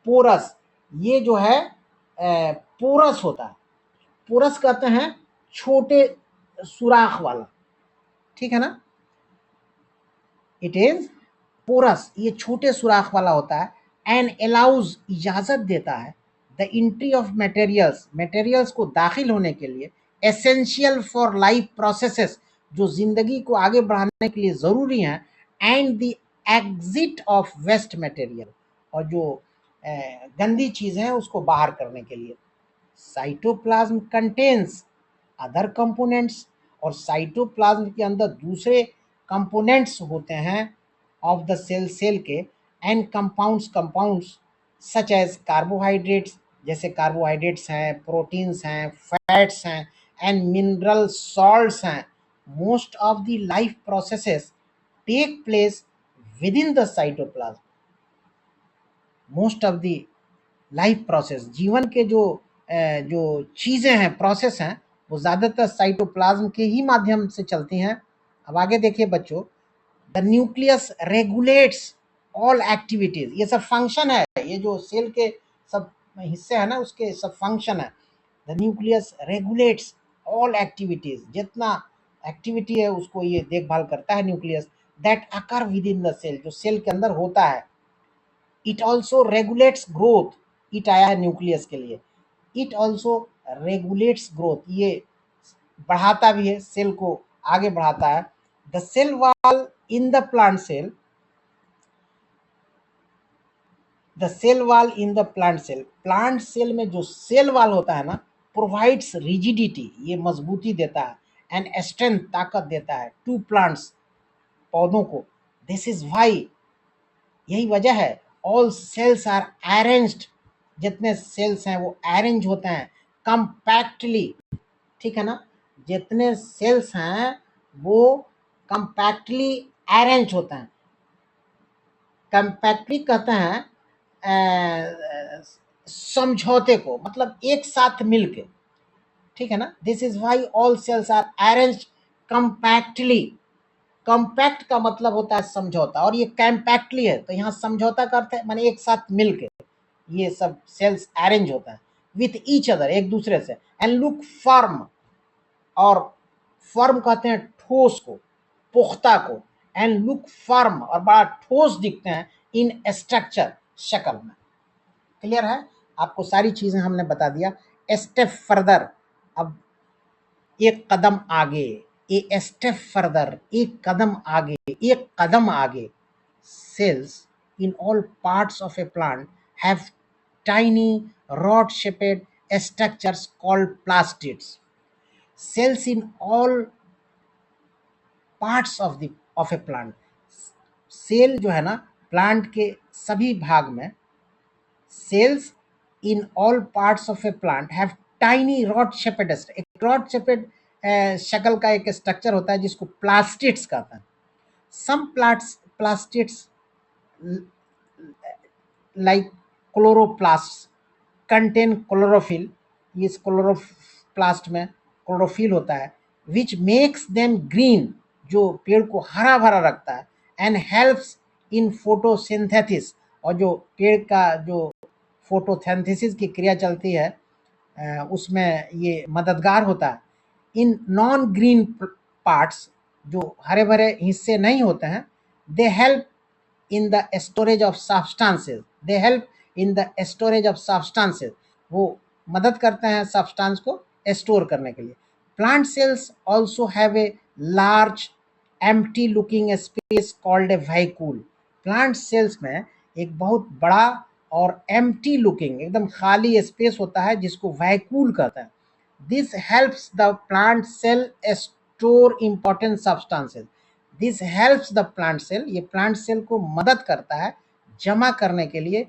porous, ये जो है पोरस होता है। पोरस कहते हैं छोटे सुराख वाला, ठीक है ना? इट इज पोरस, ये छोटे सुराख वाला होता है। एंड अलाउज, इजाजत देता है, the entry of materials, materials को दाखिल होने के लिए, एसेंशियल फॉर लाइफ प्रोसेसेस, जो जिंदगी को आगे बढ़ाने के लिए जरूरी हैं, and the exit of waste material, और जो गंदी चीजें हैं उसको बाहर करने के लिए। साइटोप्लाज्म कंटेन्स अदर कंपोनेंट्स, और साइटोप्लाज्म के अंदर दूसरे कंपोनेंट्स होते हैं ऑफ द सेल के, and compounds such as carbohydrates, जैसे कार्बोहाइड्रेट्स हैं, प्रोटीन्स हैं, फैट्स हैं, एंड मिनरल सॉल्ट्स हैं. Most of the life processes take place within the cytoplasm. Most of the life process, जीवन के जो चीज़ें हैं, प्रोसेस हैं, वो ज़्यादातर साइटोप्लाज्म के ही माध्यम से चलती हैं. अब आगे देखिए बच्चों, the nucleus regulates all activities. ये सब फंक्शन है, ये जो सेल के सब हिस्से हैं ना, उसके सब फंक्शन है. The nucleus regulates all activities, जितना एक्टिविटी है उसको ये देखभाल करता है nucleus. That occur within the cell, जो सेल के अंदर होता है. It also regulates growth. It आया है न्यूक्लियस के लिए. इट ऑल्सो रेगुलेट्स ग्रोथ, ये बढ़ाता भी है, सेल को आगे बढ़ाता है. The cell wall in the plant cell, the cell wall in the plant cell में जो सेल वॉल होता है ना, प्रोवाइड्स रिजिडिटी, ये मजबूती देता है, एंड स्ट्रेंथ, ताकत देता है, टू प्लांट्स, पौधों को. दिस इज वाई, यही वजह है, ऑल सेल्स आर अरेंज्ड, जितने सेल्स हैं वो अरेंज होते हैं कंपैक्टली. ठीक है ना, जितने सेल्स हैं वो कंपैक्टली अरेंज होते हैं. कंपैक्टली कहते हैं समझौते को, मतलब एक साथ मिलके. ठीक है ना. This is why all cells are arranged compactly. Compact का मतलब होता है समझौता, और ये कैम्पैक्टली है, तो यहाँ समझौता का अर्थ है माने एक साथ मिलके ये सब सेल्स अरेंज होता है विथ ईच अदर, एक दूसरे से. एंड लुक फर्म, और फर्म कहते हैं ठोस को, पुख्ता को. एंड लुक फर्म, और बड़ा ठोस दिखते हैं इन स्ट्रक्चर, शक्ल में. क्लियर है, आपको सारी चीजें हमने बता दिया. स्टेप फर्दर, अब एक कदम आगे, ए स्टेप फर्दर, एक कदम आगे, एक कदम आगे. Cells in all parts of a plant have tiny rod shaped structures called plastids. Cells in all parts of a plant, cell जो है ना प्लांट के सभी भाग में, cells in all parts of a plant have tiny rod shaped, एक rod shaped शक्ल का एक स्ट्रक्चर होता है जिसको प्लास्टिड्स कहता है. Some plastids like chloroplast contain chlorophyll, इस क्लोरोप्लास्ट में क्लोरोफिल होता है. विच मेक्स देम ग्रीन, जो पेड़ को हरा भरा रखता है. एंड हेल्प्स इन फोटोसिंथेसिस, और जो पेड़ का जो फोटोसिंथेसिस की क्रिया चलती है उसमें ये मददगार होता है. इन नॉन ग्रीन पार्ट्स, जो हरे भरे हिस्से नहीं होते हैं, they help in the storage of substances, they help in the storage of substances, वो मदद करते हैं सब्सटेंस को स्टोर करने के लिए. Plant cells also have a large empty looking space called a vacuole. Plant cells में एक बहुत बड़ा और एम्प्टी लुकिंग, एकदम खाली स्पेस होता है जिसको वैक्यूल कहते हैं. This helps the plant cell store important substances. This helps the plant cell, ये प्लांट सेल को मदद करता है जमा करने के लिए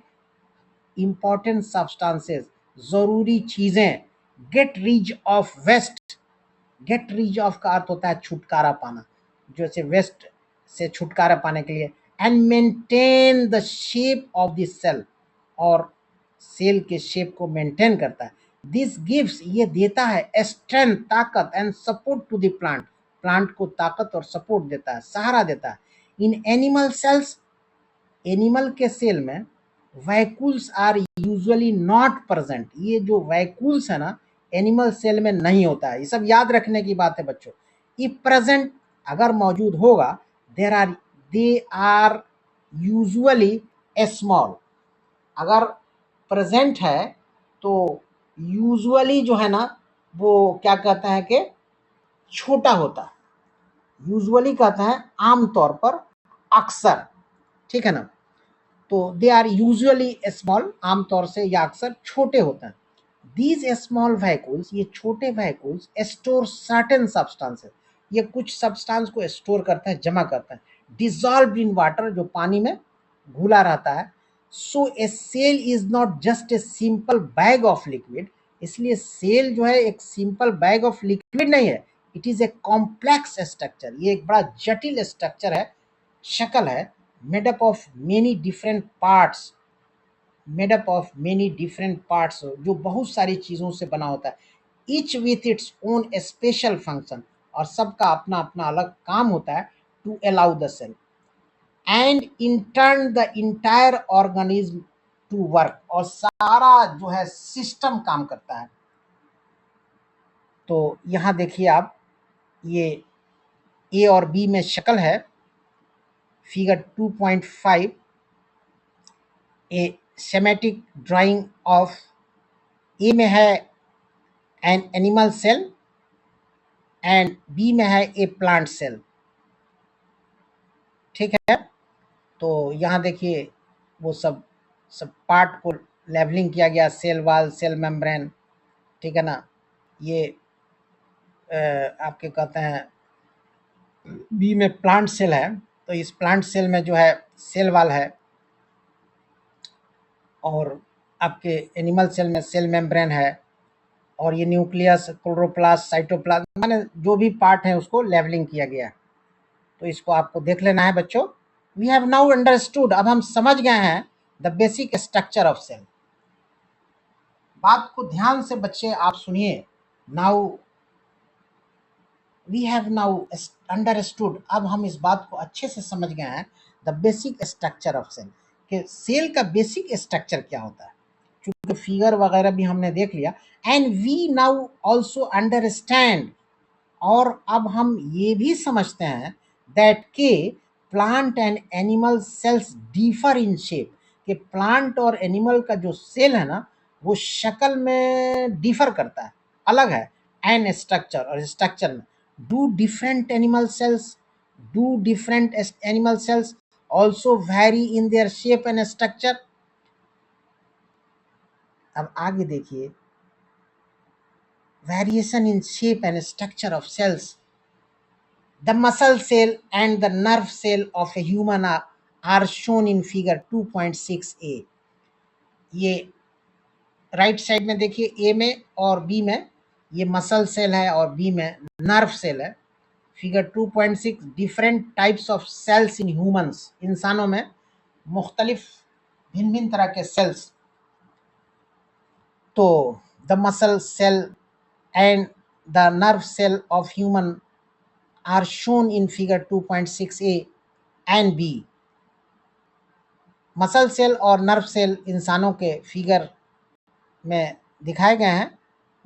इंपॉर्टेंट सब्सटेंसेस, जरूरी चीजें. Get rid of waste, get rid of का अर्थ होता है छुटकारा पाना, जैसे वेस्ट से छुटकारा पाने के लिए. And maintain the shape of the cell, और सेल के शेप को मेंटेन करता है. दिस गिव्स, ये देता है स्ट्रेंथ, ताकत, and support to the plant, plant को ताकत और सपोर्ट देता है, सहारा देता है. इन एनिमल सेल्स, एनिमल के सेल में vacuoles are usually not present. ये जो वैक्यूल्स है ना एनिमल सेल में नहीं होता है, ये सब याद रखने की बात है बच्चों. इफ प्रेजेंट, अगर मौजूद होगा, दे आर यूजुअली स्मॉल. अगर प्रेजेंट है तो यूजुअली जो है ना वो क्या कहते हैं कि छोटा होता है. यूजुअली कहते हैं आमतौर पर, अक्सर. ठीक है ना, तो दे आर यूजुअली स्मॉल, आमतौर से या अक्सर छोटे होते हैं. दीज स्मॉल वैक्यूल्स, ये छोटे वैक्यूल्स स्टोर सर्टेन सब्सटेंसेस, ये कुछ सब्सटेंस को स्टोर करते हैं, जमा करते हैं, डिजॉल्व इन वाटर, जो पानी में घुला रहता है। So a cell is not just a simple bag of liquid, इसलिए सेल जो है एक सिंपल बैग ऑफ लिक्विड नहीं है, it is a complex structure, ये एक बड़ा जटिल स्ट्रक्चर है, शक्ल है, made up of many different parts, made up of many different parts, जो बहुत सारी चीज़ों से बना होता है, each with its own special function, और सबका अपना अपना अलग काम होता है, to allow the cell and in turn the entire organism to work, और सारा जो है सिस्टम काम करता है। तो यहाँ देखिए आप, ये ए और बी में शक्ल है, figure 2.5, a schematic drawing of, a में है an animal cell and B में है ए प्लांट सेल, ठीक है। तो यहाँ देखिए वो सब सब पार्ट को लेबलिंग किया गया, सेल वाल, सेल मेम्ब्रेन, ठीक है ना। ये आपके कहते हैं बी में प्लांट सेल है, तो इस प्लांट सेल में जो है सेल वाल है, और आपके एनिमल सेल में सेल मेम्ब्रेन है, और ये न्यूक्लियस, क्लोरोप्लास्ट, साइटोप्लाज्म, माने जो भी पार्ट है उसको लेबलिंग किया गया है। तो इसको आपको देख लेना है बच्चों। वी हैव नाउ अंडरस्टूड, अब हम समझ गए हैं the basic structure of cell. बात को ध्यान से बच्चे आप सुनिए। Now we have now understood, अब हम इस बात को अच्छे से समझ गए हैं, the basic structure of cell, कि सेल का बेसिक स्ट्रक्चर क्या होता है। चूंकि फिगर वगैरह भी हमने देख लिया, and we now also understand, और अब हम ये भी समझते हैं दैट के plant and animal cells differ in shape, कि प्लांट और एनिमल का जो सेल है ना, वो शक्ल में डिफर करता है, अलग है, एंड स्ट्रक्चर, और स्ट्रक्चर में do different animal cells, do different animal cells also vary in their shape and structure. अब आगे देखिए, variation in shape and structure of cells, the muscle cell and the nerve cell of a human are shown in figure 2.6a। ये right side में देखिए, ए में और B में ये मसल सेल है और बी में नर्व सेल है। Figure 2.6, different types of cells in humans, इंसानों में मुख्तलिफ भिन्न भिन्न तरह के सेल्स। तो the muscle cell and the nerve cell of human are shown in figure 2.6a and b। Muscle cell और नर्व सेल इंसानों के फिगर में दिखाए गए हैं।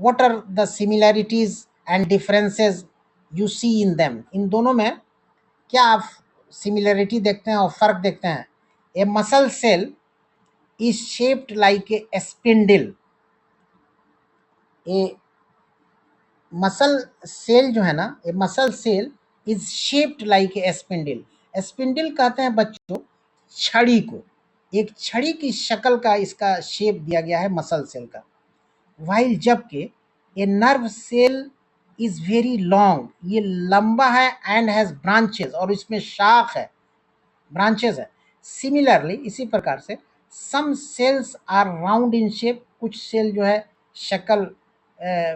What are the similarities and differences you see in them, इन दोनों में क्या आप सिमिलैरिटी देखते हैं और फर्क देखते हैं। A muscle cell is shaped like a spindle, a muscle cell जो है ना, a muscle cell is shaped like a spindle. Spindle कहते हैं बच्चों छड़ी को, एक छड़ी की शक्ल का इसका शेप दिया गया है मसल सेल का। वाइल जबकि a nerve cell is very long, ये लंबा है, एंड हैज ब्रांचेस, और इसमें शाख है, ब्रांचेस है। सिमिलरली, इसी प्रकार से some cells are round in shape, कुछ सेल जो है शक्ल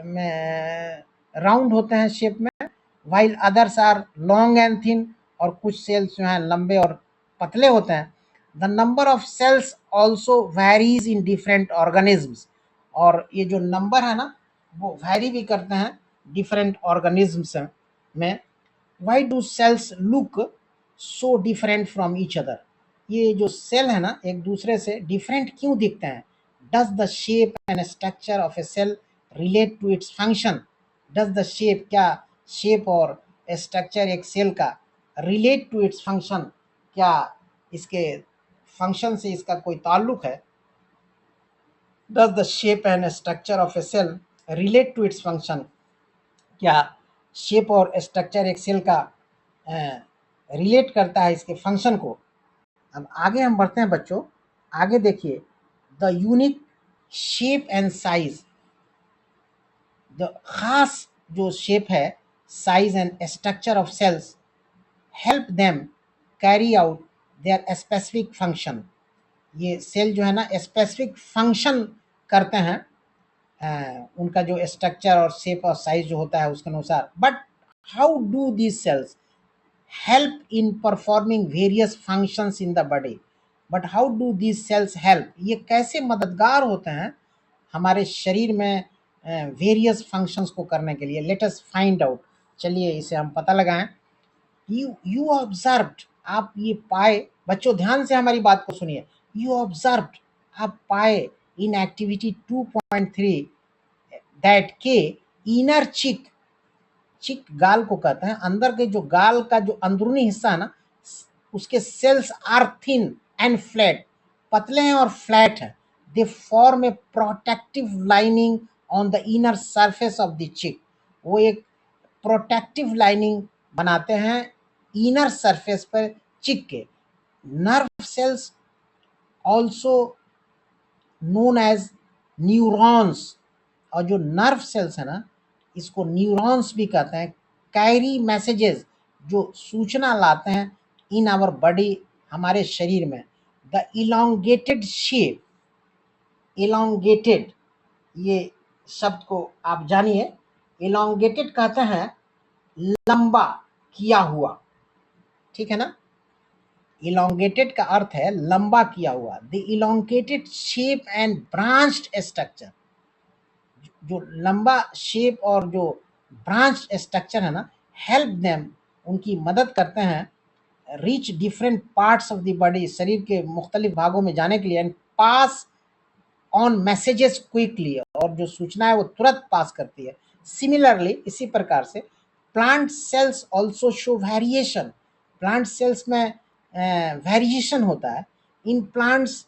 में राउंड होते हैं शेप में, while others are long and thin, और कुछ सेल्स जो हैं लंबे और पतले होते हैं। The number of cells also varies in different organisms, और ये जो नंबर है ना वो वेरी भी करते हैं डिफरेंट ऑर्गेनिजम्स में। Why do cells look so different from each other, ये जो सेल है ना एक दूसरे से डिफरेंट क्यों दिखते हैं। Does the shape and structure of a cell relate to its function, does the shape, क्या शेप और स्ट्रक्चर एक सेल का रिलेट टू इट्स फंक्शन, क्या इसके फंक्शन से इसका कोई ताल्लुक है। Does the shape and structure of a cell relate to its function, क्या शेप और स्ट्रक्चर एक सेल का रिलेट करता है इसके फंक्शन को। अब आगे हम बढ़ते हैं बच्चों, आगे देखिए, the unique shape and size, जो खास जो शेप है, size and structure of cells help them carry out their specific function. ये सेल जो है ना स्पेसिफिक फंक्शन करते हैं उनका जो स्ट्रक्चर और शेप और साइज जो होता है उसके अनुसार. But how do these cells help in performing various functions in the body? But how do these cells help? ये कैसे मददगार होते हैं हमारे शरीर में वेरियस फंक्शंस को करने के लिए. Let us find out. चलिए इसे हम पता लगाएं. यू ऑब्जर्व्ड, आप ये पाए, बच्चों ध्यान से हमारी बात को सुनिए. यू ऑब्जर्व्ड, आप पाए इन एक्टिविटी 2.3 दैट के इनर चिक, चिक गाल को कहते हैं, अंदर के जो गाल का जो अंदरूनी हिस्सा है ना उसके cells are thin and flat, पतले हैं और फ्लैट हैं. They form a protective lining on the inner surface of the cheek. वो एक प्रोटेक्टिव लाइनिंग बनाते हैं इनर सरफेस पर चिक के. Nerve cells also known as neurons, और जो नर्व सेल्स है ना इसको न्यूरॉन्स भी कहते हैं. कैरी मैसेजेस, जो सूचना लाते हैं इन आवर बॉडी, हमारे शरीर में. द इलोंगेटेड शेप, इलोंगेटेड ये शब्द को आप जानिए. इलोंगेटेड कहते हैं लंबा किया हुआ, ठीक है ना. इलोंगेटेड का अर्थ है लंबा किया हुआ. The elongated shape and branched structure, जो लंबा शेप और जो ब्रांच स्ट्रक्चर है ना, हेल्प देम, उनकी मदद करते हैं, reach different parts of the body, शरीर के मुख्तलिफ भागों में जाने के लिए, and pass on messages quickly, और जो सूचना है वो तुरंत पास करती है. सिमिलरली, इसी प्रकार से plant cells also show variation, plant cells में वेरिएशन होता है. इन प्लांट्स,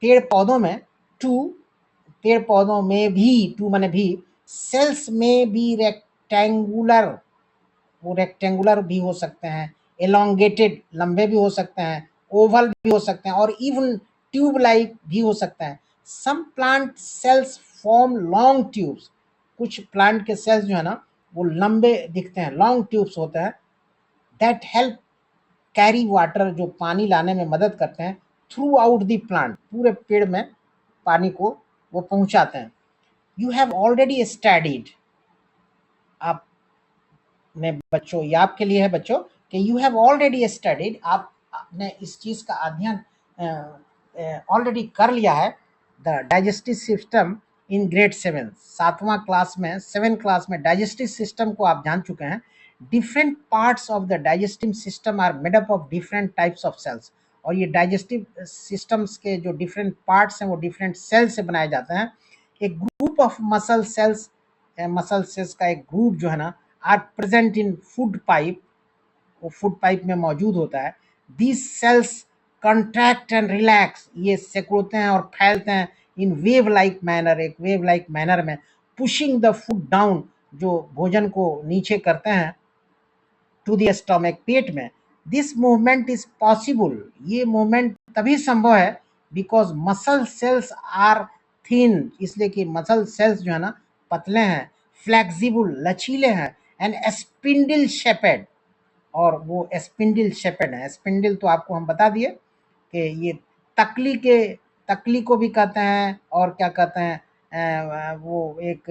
पेड़ पौधों में, टू, पेड़ पौधों में भी, टू माने भी, सेल्स में भी रेक्टेंगुलर, वो रेक्टेंगुलर भी हो सकते हैं, एलोंगेटेड लंबे भी हो सकते हैं, ओवल भी हो सकते हैं, और इवन ट्यूब लाइक भी हो सकते हैं. Some plant cells form long tubes, कुछ प्लांट के सेल्स जो है ना वो लंबे दिखते हैं, लॉन्ग ट्यूब्स होते हैं. दैट हेल्प कैरी वाटर, जो पानी लाने में मदद करते हैं, थ्रू आउट द प्लांट, पूरे पेड़ में पानी को वो पहुंचाते हैं. यू हैव ऑलरेडी स्टडीड, आपने बच्चों, ये आपके लिए है बच्चों कि यू हैव ऑलरेडी स्टडीड, आपने इस चीज का अध्ययन ऑलरेडी कर लिया है. The digestive system in grade 7, 7वां क्लास में, 7 क्लास में डाइजेस्टिव सिस्टम को आप जान चुके हैं. Different parts of the digestive system are made up of different types of cells, और ये डाइजेस्टिव सिस्टम्स के जो डिफरेंट पार्ट्स हैं वो डिफरेंट सेल से बनाए जाते हैं. एक group of muscle cells, muscle cells का एक ग्रुप जो है ना, are present in food pipe, वो फूड पाइप में मौजूद होता है. These cells contract and relax, ये सिकुड़ते हैं और फैलते हैं इन वेव लाइक मैनर, एक वेव लाइक मैनर में, पुशिंग द फूड डाउन, जो भोजन को नीचे करते हैं, टू द स्टमक, पेट में. दिस मूवमेंट इज पॉसिबल, ये मूवमेंट तभी संभव है because muscle cells are thin, इसलिए कि मसल सेल्स जो है ना पतले हैं, फ्लेक्सिबल लचीले हैं, एंड स्पिंडल शेपेड, और वो स्पिंडल शेपेड है. स्पिंडल तो आपको हम बता दिए कि ये तकली के, तकली को भी कहते हैं, और क्या कहते हैं वो एक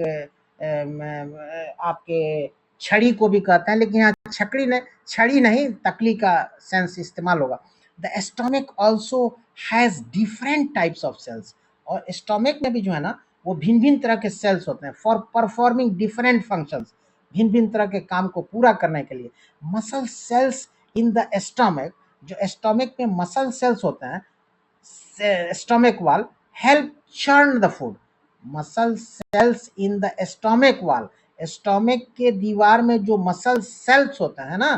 आपके छड़ी को भी कहते हैं, लेकिन यहाँ छकड़ी नहीं, छड़ी नहीं, तकली का सेंस इस्तेमाल होगा. The stomach also has different types of cells, और स्टमक में भी जो है ना वो भिन्न भिन्न तरह के सेल्स होते हैं, फॉर परफॉर्मिंग डिफरेंट फंक्शंस, भिन्न भिन्न तरह के काम को पूरा करने के लिए. Muscle cells in the stomach, जो स्टमक में मसल सेल्स होते हैं, स्टमक वाल, help churn the food. Muscle cells in the stomach वाल, स्टमक के दीवार में जो मसल सेल्स होते हैं ना,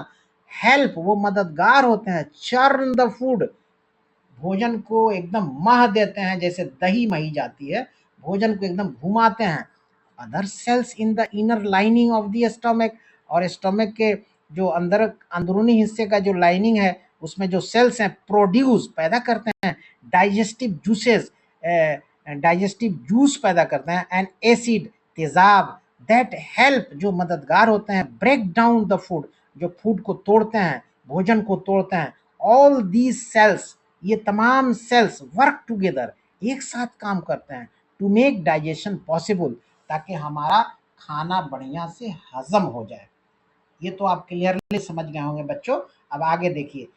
हेल्प, वो मददगार होते हैं, चर्न द फूड, भोजन को एकदम मह देते हैं, जैसे दही मही जाती है, भोजन को एकदम घुमाते हैं. Other sales in the inner lining of the stomach, और स्टमक के जो अंदरूनी हिस्से का जो लाइनिंग है उसमें जो सेल्स हैं, प्रोड्यूस, पैदा करते हैं, डाइजेस्टिव जूसेस, डाइजेस्टिव जूस पैदा करते हैं, एंड एसिड, तेजाब, दैट हेल्प, जो मददगार होते हैं, ब्रेक डाउन द फूड, जो फूड को तोड़ते हैं, भोजन को तोड़ते हैं। ऑल दीज सेल्स, ये तमाम सेल्स वर्क टुगेदर, एक साथ काम करते हैं, टू मेक डाइजेशन पॉसिबल, ताकि हमारा खाना बढ़िया से हजम हो जाए। ये तो आप क्लियरली समझ गए होंगे बच्चों। अब आगे देखिए,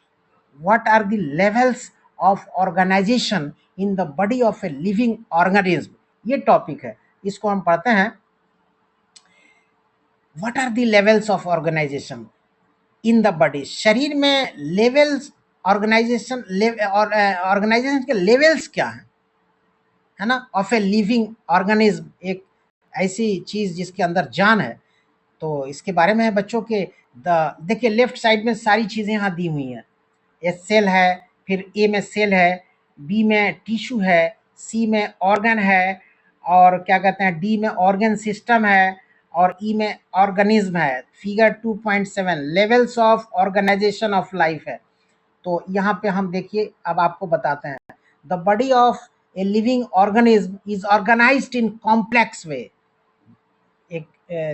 what are the levels of organization in the body of a living organism, ये टॉपिक है, इसको हम पढ़ते हैं। what are the levels of organization in the body, शरीर में लेवल्स, ऑर्गेनाइजेशन और ऑर्गेनाइजेशन के लेवल्स क्या हैं, है ना, ऑफ ए लिविंग ऑर्गेनिज्म, एक ऐसी चीज जिसके अंदर जान है। तो इसके बारे में है बच्चों के देखिए लेफ्ट साइड में सारी चीजें यहाँ दी हुई हैं। ए सेल है, फिर ए में सेल है, बी में टिश्यू है, सी में ऑर्गन है, और क्या कहते हैं डी में ऑर्गन सिस्टम है, और ई में ऑर्गेनिज्म है। Figure 2.7 levels of organisation of life है। तो यहाँ पे हम देखिए, अब आपको बताते हैं, the body of a living organism is organised in complex way. एक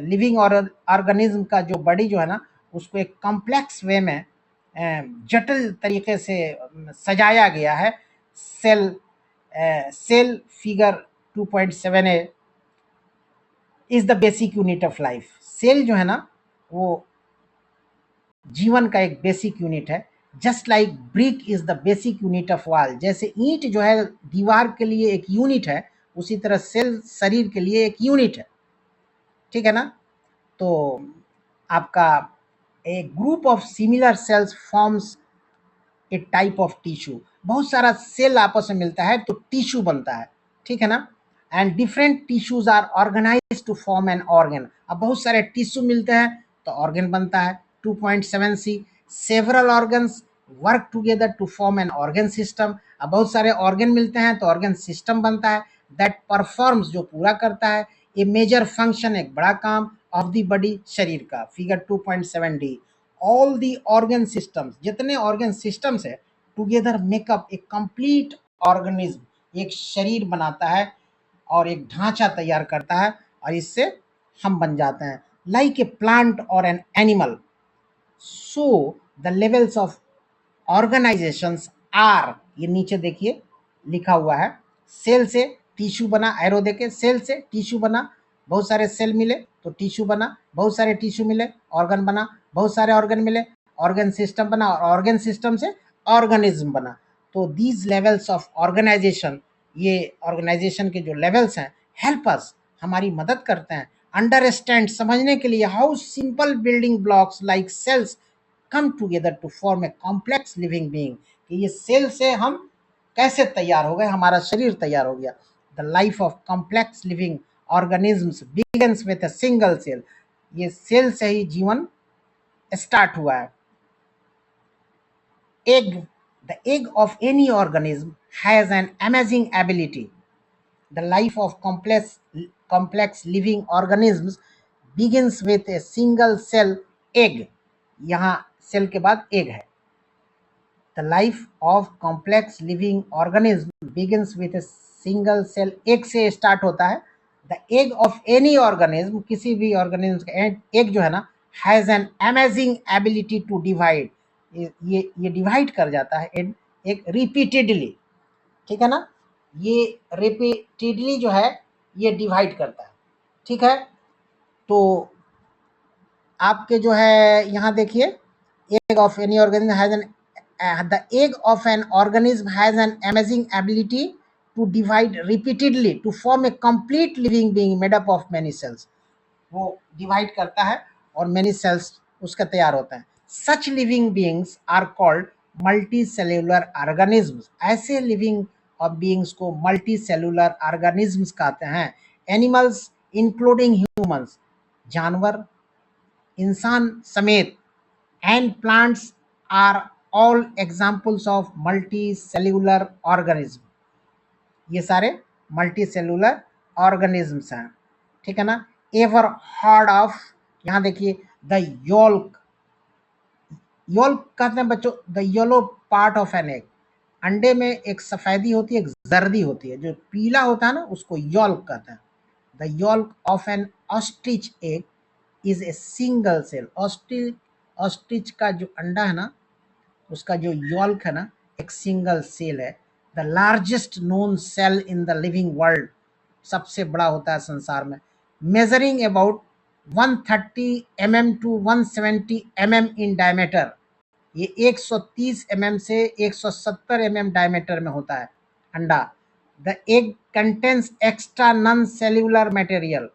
लिविंग ऑर्गेनिज्म का जो बॉडी जो है ना, उसको एक कॉम्प्लेक्स वे में जटिल तरीके से सजाया गया है। Cell figure 2.7 is the basic unit of life. Cell जो है ना, वो जीवन का एक बेसिक यूनिट है। Just like brick is the basic unit of wall, जैसे ईंट जो है दीवार के लिए एक यूनिट है, उसी तरह सेल शरीर के लिए एक यूनिट है। ठीक है ना। तो आपका a group of similar cells forms a type of tissue, बहुत सारा सेल आपस में मिलता है तो टिश्यू बनता है। ठीक है ना। And different tissues are organise to form an organ, अब बहुत सारे टिश्यू मिलते हैं तो ऑर्गन बनता है। 2.7 C, several organs work together to form an organ system, अब बहुत सारे ऑर्गन मिलते हैं तो ऑर्गन सिस्टम बनता है। दैट परफॉर्म्स, जो पूरा करता है, ए मेजर फंक्शन, एक बड़ा काम, ऑफ द बॉडी, शरीर का। Figure 2.7 D, all the organ systems, जितने ऑर्गन सिस्टम्स है, टुगेदर मेकअप ए कंप्लीट ऑर्गेनिज्म, एक शरीर बनाता है और एक ढांचा तैयार करता है, और इससे हम बन जाते हैं। लाइक ए प्लांट और an animal, so the levels of organisations are, ये नीचे देखिए लिखा हुआ है, सेल से टिश्यू बना, एरो देके, सेल से टिश्यू बना, बहुत सारे सेल मिले तो टिश्यू बना, बहुत सारे टिश्यू मिले ऑर्गन बना, बहुत सारे ऑर्गन मिले ऑर्गन सिस्टम बना, और ऑर्गन सिस्टम से ऑर्गेनिज्म बना। तो दीज लेवल्स ऑफ ऑर्गेनाइजेशन, ये ऑर्गेनाइजेशन के जो लेवल्स हैं, हेल्प अस, हमारी मदद करते हैं, अंडरस्टैंड, समझने के लिए, how simple building blocks like cells come together to form a complex living being, कि ये सेल से हम कैसे तैयार हो गए, हमारा शरीर तैयार हो गया। The life of complex living organisms begins with a single cell, ये सेल से ही जीवन स्टार्ट हुआ है। Egg, the egg of any organism has an amazing ability, the life of complex living organisms begins with a single cell egg, यहाँ cell के बाद egg है। The life of complex living organism begins with a single cell, egg से start होता है। The egg of any organism, किसी भी organism का एग जो है ना, has an amazing ability to divide, ये डिवाइड कर जाता है एक रिपीटेडली। ठीक है ना। ये रिपीटेडली जो है ये डिवाइड करता है। ठीक है। तो आपके जो है यहाँ देखिए, egg of any organism has an, the egg of an organism has an amazing ability to divide repeatedly to form a complete living being made up of many cells, वो डिवाइड करता है और मेनी सेल्स उसका तैयार होता है। Such living beings are called multi cellular organisms, ऐसे living beings को मल्टी सेल्यूलर ऑर्गेनिज्म्स कहते हैं। एनिमल्स इंक्लूडिंग ह्यूमंस, जानवर इंसान समेत, and plants are all examples of multi cellular organism, ये सारे मल्टी सेल्यूलर ऑर्गेनिजम्स हैं। ठीक है ना। एवर हर्ड ऑफ, यहाँ देखिए, द योल्क, योल्क कहते हैं बच्चों the yellow part of an egg, अंडे में एक सफेदी होती है, एक जर्दी होती है, जो पीला होता है ना उसको योल्क कहते हैं। The yolk of an ostrich egg is a single cell. Ostrich का जो अंडा है ना, उसका जो यॉल्क है ना, एक सिंगल सेल है। The largest known cell in the living world, सबसे बड़ा होता है संसार में, measuring about 130 mm to 170 mm in diameter. ये 130 mm से 170 mm डायमीटर में होता है अंडा। The egg contains extra non cellular material,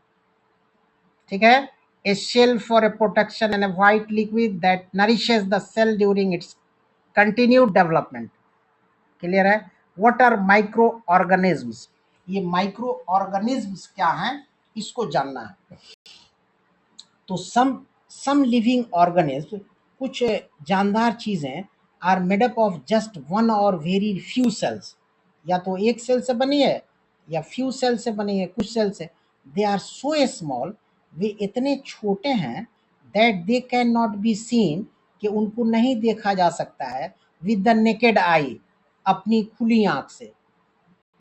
ठीक है, a shell for a protection and a white liquid that nourishes the cell during its continued development. Clear है? What are micro organisms? ये micro organisms क्या हैं, इसको जानना है। तो सम लिविंग ऑर्गेनिज्म, कुछ जानदार चीजें, are made up of just one or very few cells, या तो एक सेल से बनी है या फ्यू सेल से बनी है, कुछ सेल से। दे आर सो स्मॉल, वे इतने छोटे हैं, that they can not be scene, कि उनको नहीं देखा जा सकता है, विद द नेकेड आई, अपनी खुली आंख से।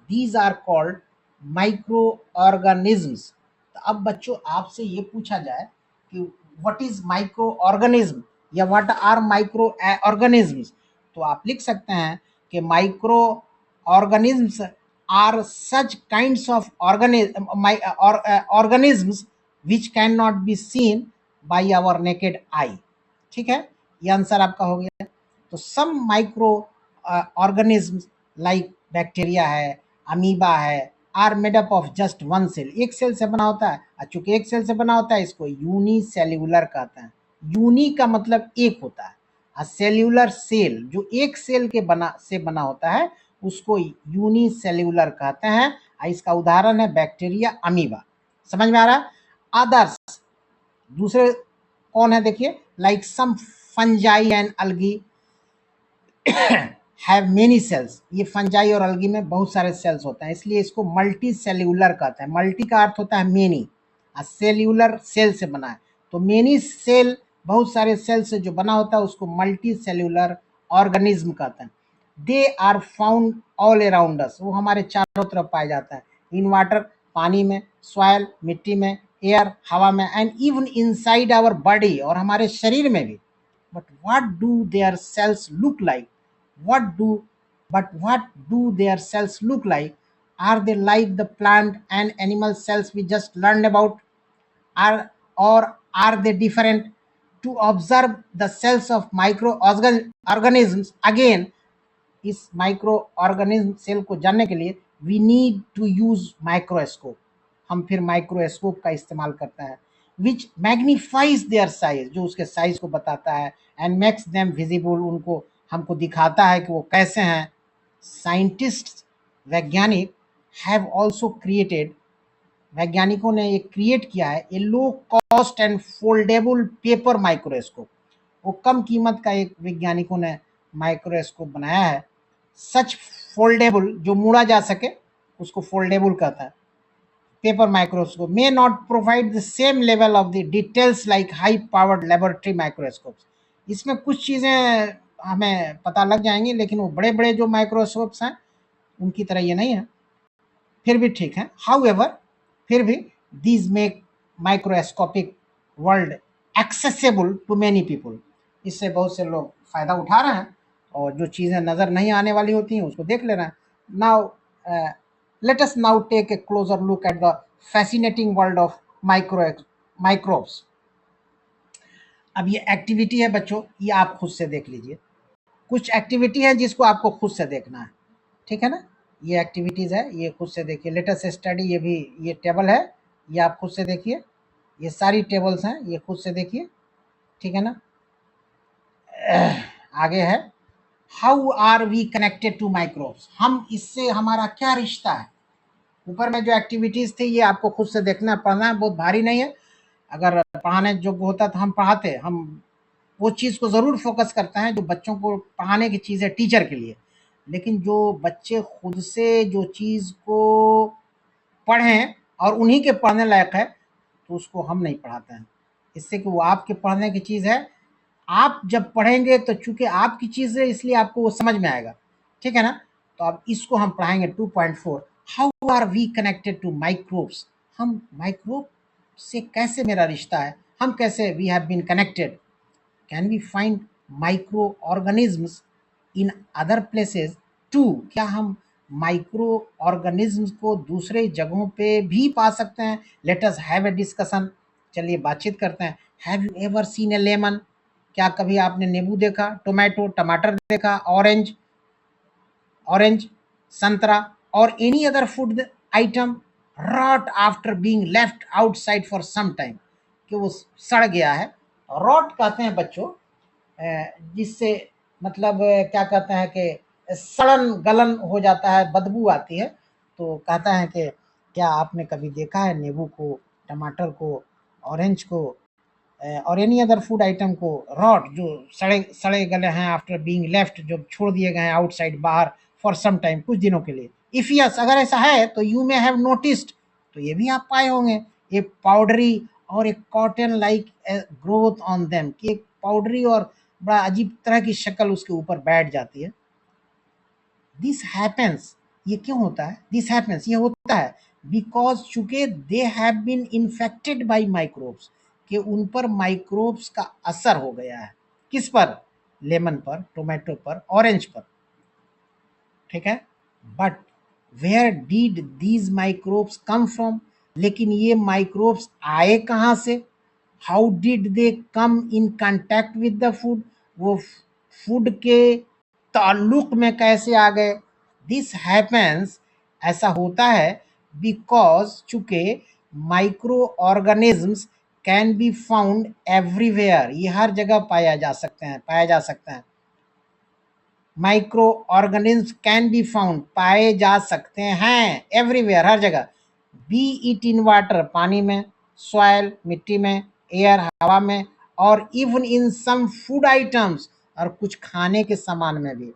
These are called micro organisms. तो अब बच्चों आपसे ये पूछा जाए कि व्हाट इज माइक्रो ऑर्गेनिज्म या व्हाट आर माइक्रो ऑर्गेनिजम्स, तो आप लिख सकते हैं कि micro organisms are such kinds of organisms which can not be seen by our naked eye. ठीक है, ये आंसर आपका हो गया। तो some micro organisms like bacteria है, अमीबा है, are made up of just one cell, एक सेल से बना होता है। और चूंकि एक सेल से बना होता है, इसको यूनिसेल्यूलर कहते हैं। यूनि का मतलब एक होता है, और सेल्यूलर सेल जो एक सेल के बना होता है, उसको यूनिसेल्यूलर कहते हैं। और इसका उदाहरण है बैक्टीरिया, अमीबा। समझ में आ रहा है? अदर्स दूसरे कौन है देखिए, like some fungi and algae have many cells. ये फंजाई और अलगी में बहुत सारे सेल्स होते हैं, इसलिए इसको मल्टी सेल्यूलर कहते हैं। मल्टी का अर्थ होता है मेनी, और सेल्यूलर सेल से बना है। तो मेनी सेल, बहुत सारे सेल से जो बना होता है, उसको मल्टी सेल्यूलर ऑर्गेनिज्म कहते हैं। They are found all around us, वो हमारे चारों तरफ पाए जाता है। इन वाटर, पानी में, सॉयल, मिट्टी में, एयर, हवा में, and even inside our body, और हमारे शरीर में भी। But what do their cells look like? what do what do their cells look like? Are they like the plant and animal cells we just learned about? Are or are they different? To observe the cells of microorganisms, again, इस micro organism cell को जानने के लिए we need to use microscope. हम फिर microscope का इस्तेमाल करते हैं, विच मैग्नीफाइज देयर साइज, जो उसके साइज को बताता है, एंड मेक्स देम विजिबल, उनको हमको दिखाता है कि वो कैसे हैं। साइंटिस्ट, वैज्ञानिक, हैव ऑल्सो क्रिएटेड, वैज्ञानिकों ने ये क्रिएट किया है, a low cost and foldable paper microscope. वो कम कीमत का एक वैज्ञानिकों ने माइक्रोस्कोप बनाया है। सच फोल्डेबल, जो मोड़ा जा सके, उसको फोल्डेबल कहता है। Paper microscope may not provide the same level of the details like high powered laboratory microscopes. इसमें कुछ चीज़ें हमें पता लग जाएंगी, लेकिन वो बड़े बड़े जो माइक्रोस्कोप्स हैं, उनकी तरह ये नहीं है, फिर भी ठीक है। हाउएवर, फिर भी these make microscopic world accessible to many people. इससे बहुत से लोग फ़ायदा उठा रहे हैं, और जो चीज़ें नज़र नहीं आने वाली होती हैं, उसको देख ले रहे हैं। Now let us now take a closer look at the fascinating world of microbes. अब ये एक्टिविटी है बच्चों, ये आप खुद से देख लीजिए। कुछ एक्टिविटी है जिसको आपको खुद से देखना है, ठीक है ना? ये एक्टिविटीज़ है, ये खुद से देखिए। लेट अस स्टडी, ये भी ये टेबल है, ये आप खुद से देखिए। ये सारी टेबल्स हैं, ये खुद से देखिए, ठीक है ना? आगे है, how are we connected to microbes, हम इससे हमारा क्या रिश्ता है। ऊपर में जो एक्टिविटीज़ थी, ये आपको खुद से देखना पढ़ना है, बहुत भारी नहीं है। अगर पढ़ाने योग्य होता तो हम पढ़ाते। हम वो चीज़ को ज़रूर फोकस करते हैं जो बच्चों को पढ़ाने की चीज़ है टीचर के लिए, लेकिन जो बच्चे खुद से जो चीज़ को पढ़ें और उन्हीं के पढ़ने लायक है, तो उसको हम नहीं पढ़ाते हैं, इससे कि वो आपके पढ़ने की चीज़ है। आप जब पढ़ेंगे तो चूंकि आपकी चीज़ है, इसलिए आपको वो समझ में आएगा, ठीक है ना? तो अब इसको हम पढ़ाएंगे 2.4, how are we connected to microbes. हम माइक्रोब से कैसे मेरा रिश्ता है, हम कैसे we have been connected. Can we find micro organisms in other places too, क्या हम माइक्रो ऑर्गेनिजम्स को दूसरे जगहों पे भी पा सकते हैं। Let us have a discussion, चलिए बातचीत करते हैं। Have you ever seen A lemon, क्या कभी आपने नींबू देखा, टोमेटो टमाटर देखा, ऑरेंज ऑरेंज संतरा, और any other food item rot after being left outside for some time, कि वो सड़ गया है। रॉट कहते हैं बच्चों जिससे मतलब क्या कहते हैं कि सड़न गलन हो जाता है, बदबू आती है। तो कहता है कि क्या आपने कभी देखा है नींबू को, टमाटर को, ऑरेंज को और एनी अदर फूड आइटम को रॉट, जो सड़े सड़े गले हैं, आफ्टर बीइंग लेफ्ट, जो छोड़ दिए गए हैं आउटसाइड बाहर, फॉर सम टाइम, कुछ दिनों के लिए। इफ यस, अगर ऐसा है तो यू मे हैव नोटिस्ड, तो ये भी आप पाए होंगे, ये पाउडरी और एक cotton like growth on them, कि एक पाउडरी और बड़ा अजीब तरह की शक्ल उसके ऊपर बैठ जाती है। दिस हैपेंस, ये क्यों होता है, दिस हैपेंस, ये होता है बिकॉज चूंकि they have been infected by microbes, कि उन पर माइक्रोब्स का असर हो गया है। किस पर, लेमन पर, टोमेटो पर, ऑरेंज पर, ठीक है। But where did these microbes come from, लेकिन ये माइक्रोब्स आए कहाँ से, how did they come in contact with the food, वो फूड के ताल्लुक में कैसे आ गए। दिस हैपेंस, ऐसा होता है बिकॉज चूंकि micro organisms can be found everywhere, ये हर जगह पाया जा सकते हैं। Micro organism can be found, पाए जा सकते हैं एवरीवेयर, हर जगह। बी इट इन वाटर, पानी में, सॉयल, मिट्टी में, एयर, हवा में, और even in some food items, और कुछ खाने के सामान में भी।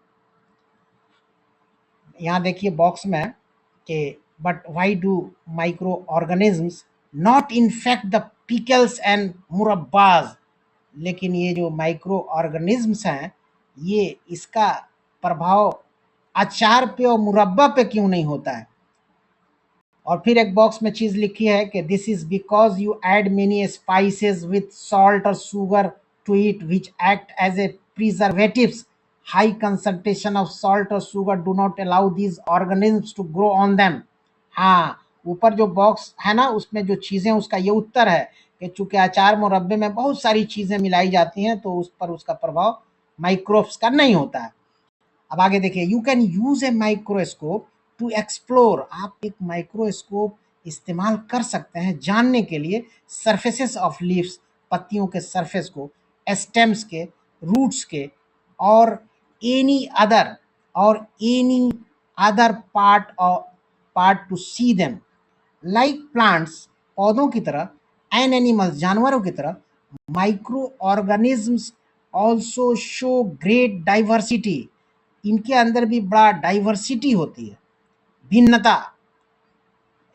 यहाँ देखिए बॉक्स में कि but why do micro organisms not infect the pickles and murabbas, लेकिन ये जो माइक्रो ऑर्गेनिजम्स हैं, ये इसका प्रभाव अचार पे और मुरब्बा पे क्यों नहीं होता है। और फिर एक बॉक्स में चीज लिखी है कि this is because you add many spices with salt और sugar to it which act as a preservatives, high concentration of salt और sugar do not allow these organisms to grow on them. हाँ, ऊपर जो box है ना, उसमें जो चीजें, उसका ये उत्तर है कि चूंकि अचार मुरब्बे में बहुत सारी चीजें मिलाई जाती हैं, तो उस पर उसका प्रभाव माइक्रोब्स का नहीं होता है। अब आगे देखिए, you can use a microscope to explore, आप एक माइक्रोस्कोप इस्तेमाल कर सकते हैं जानने के लिए सरफेसेस ऑफ लीव्स, पत्तियों के सरफेस को, स्टेम्स के, रूट्स के, और एनी अदर और any other part two see them, like plants, पौधों की तरह, एंड एनिमल्स, जानवरों की तरह, micro organisms also show great diversity, इनके अंदर भी बड़ा डाइवर्सिटी होती है, भिन्नता,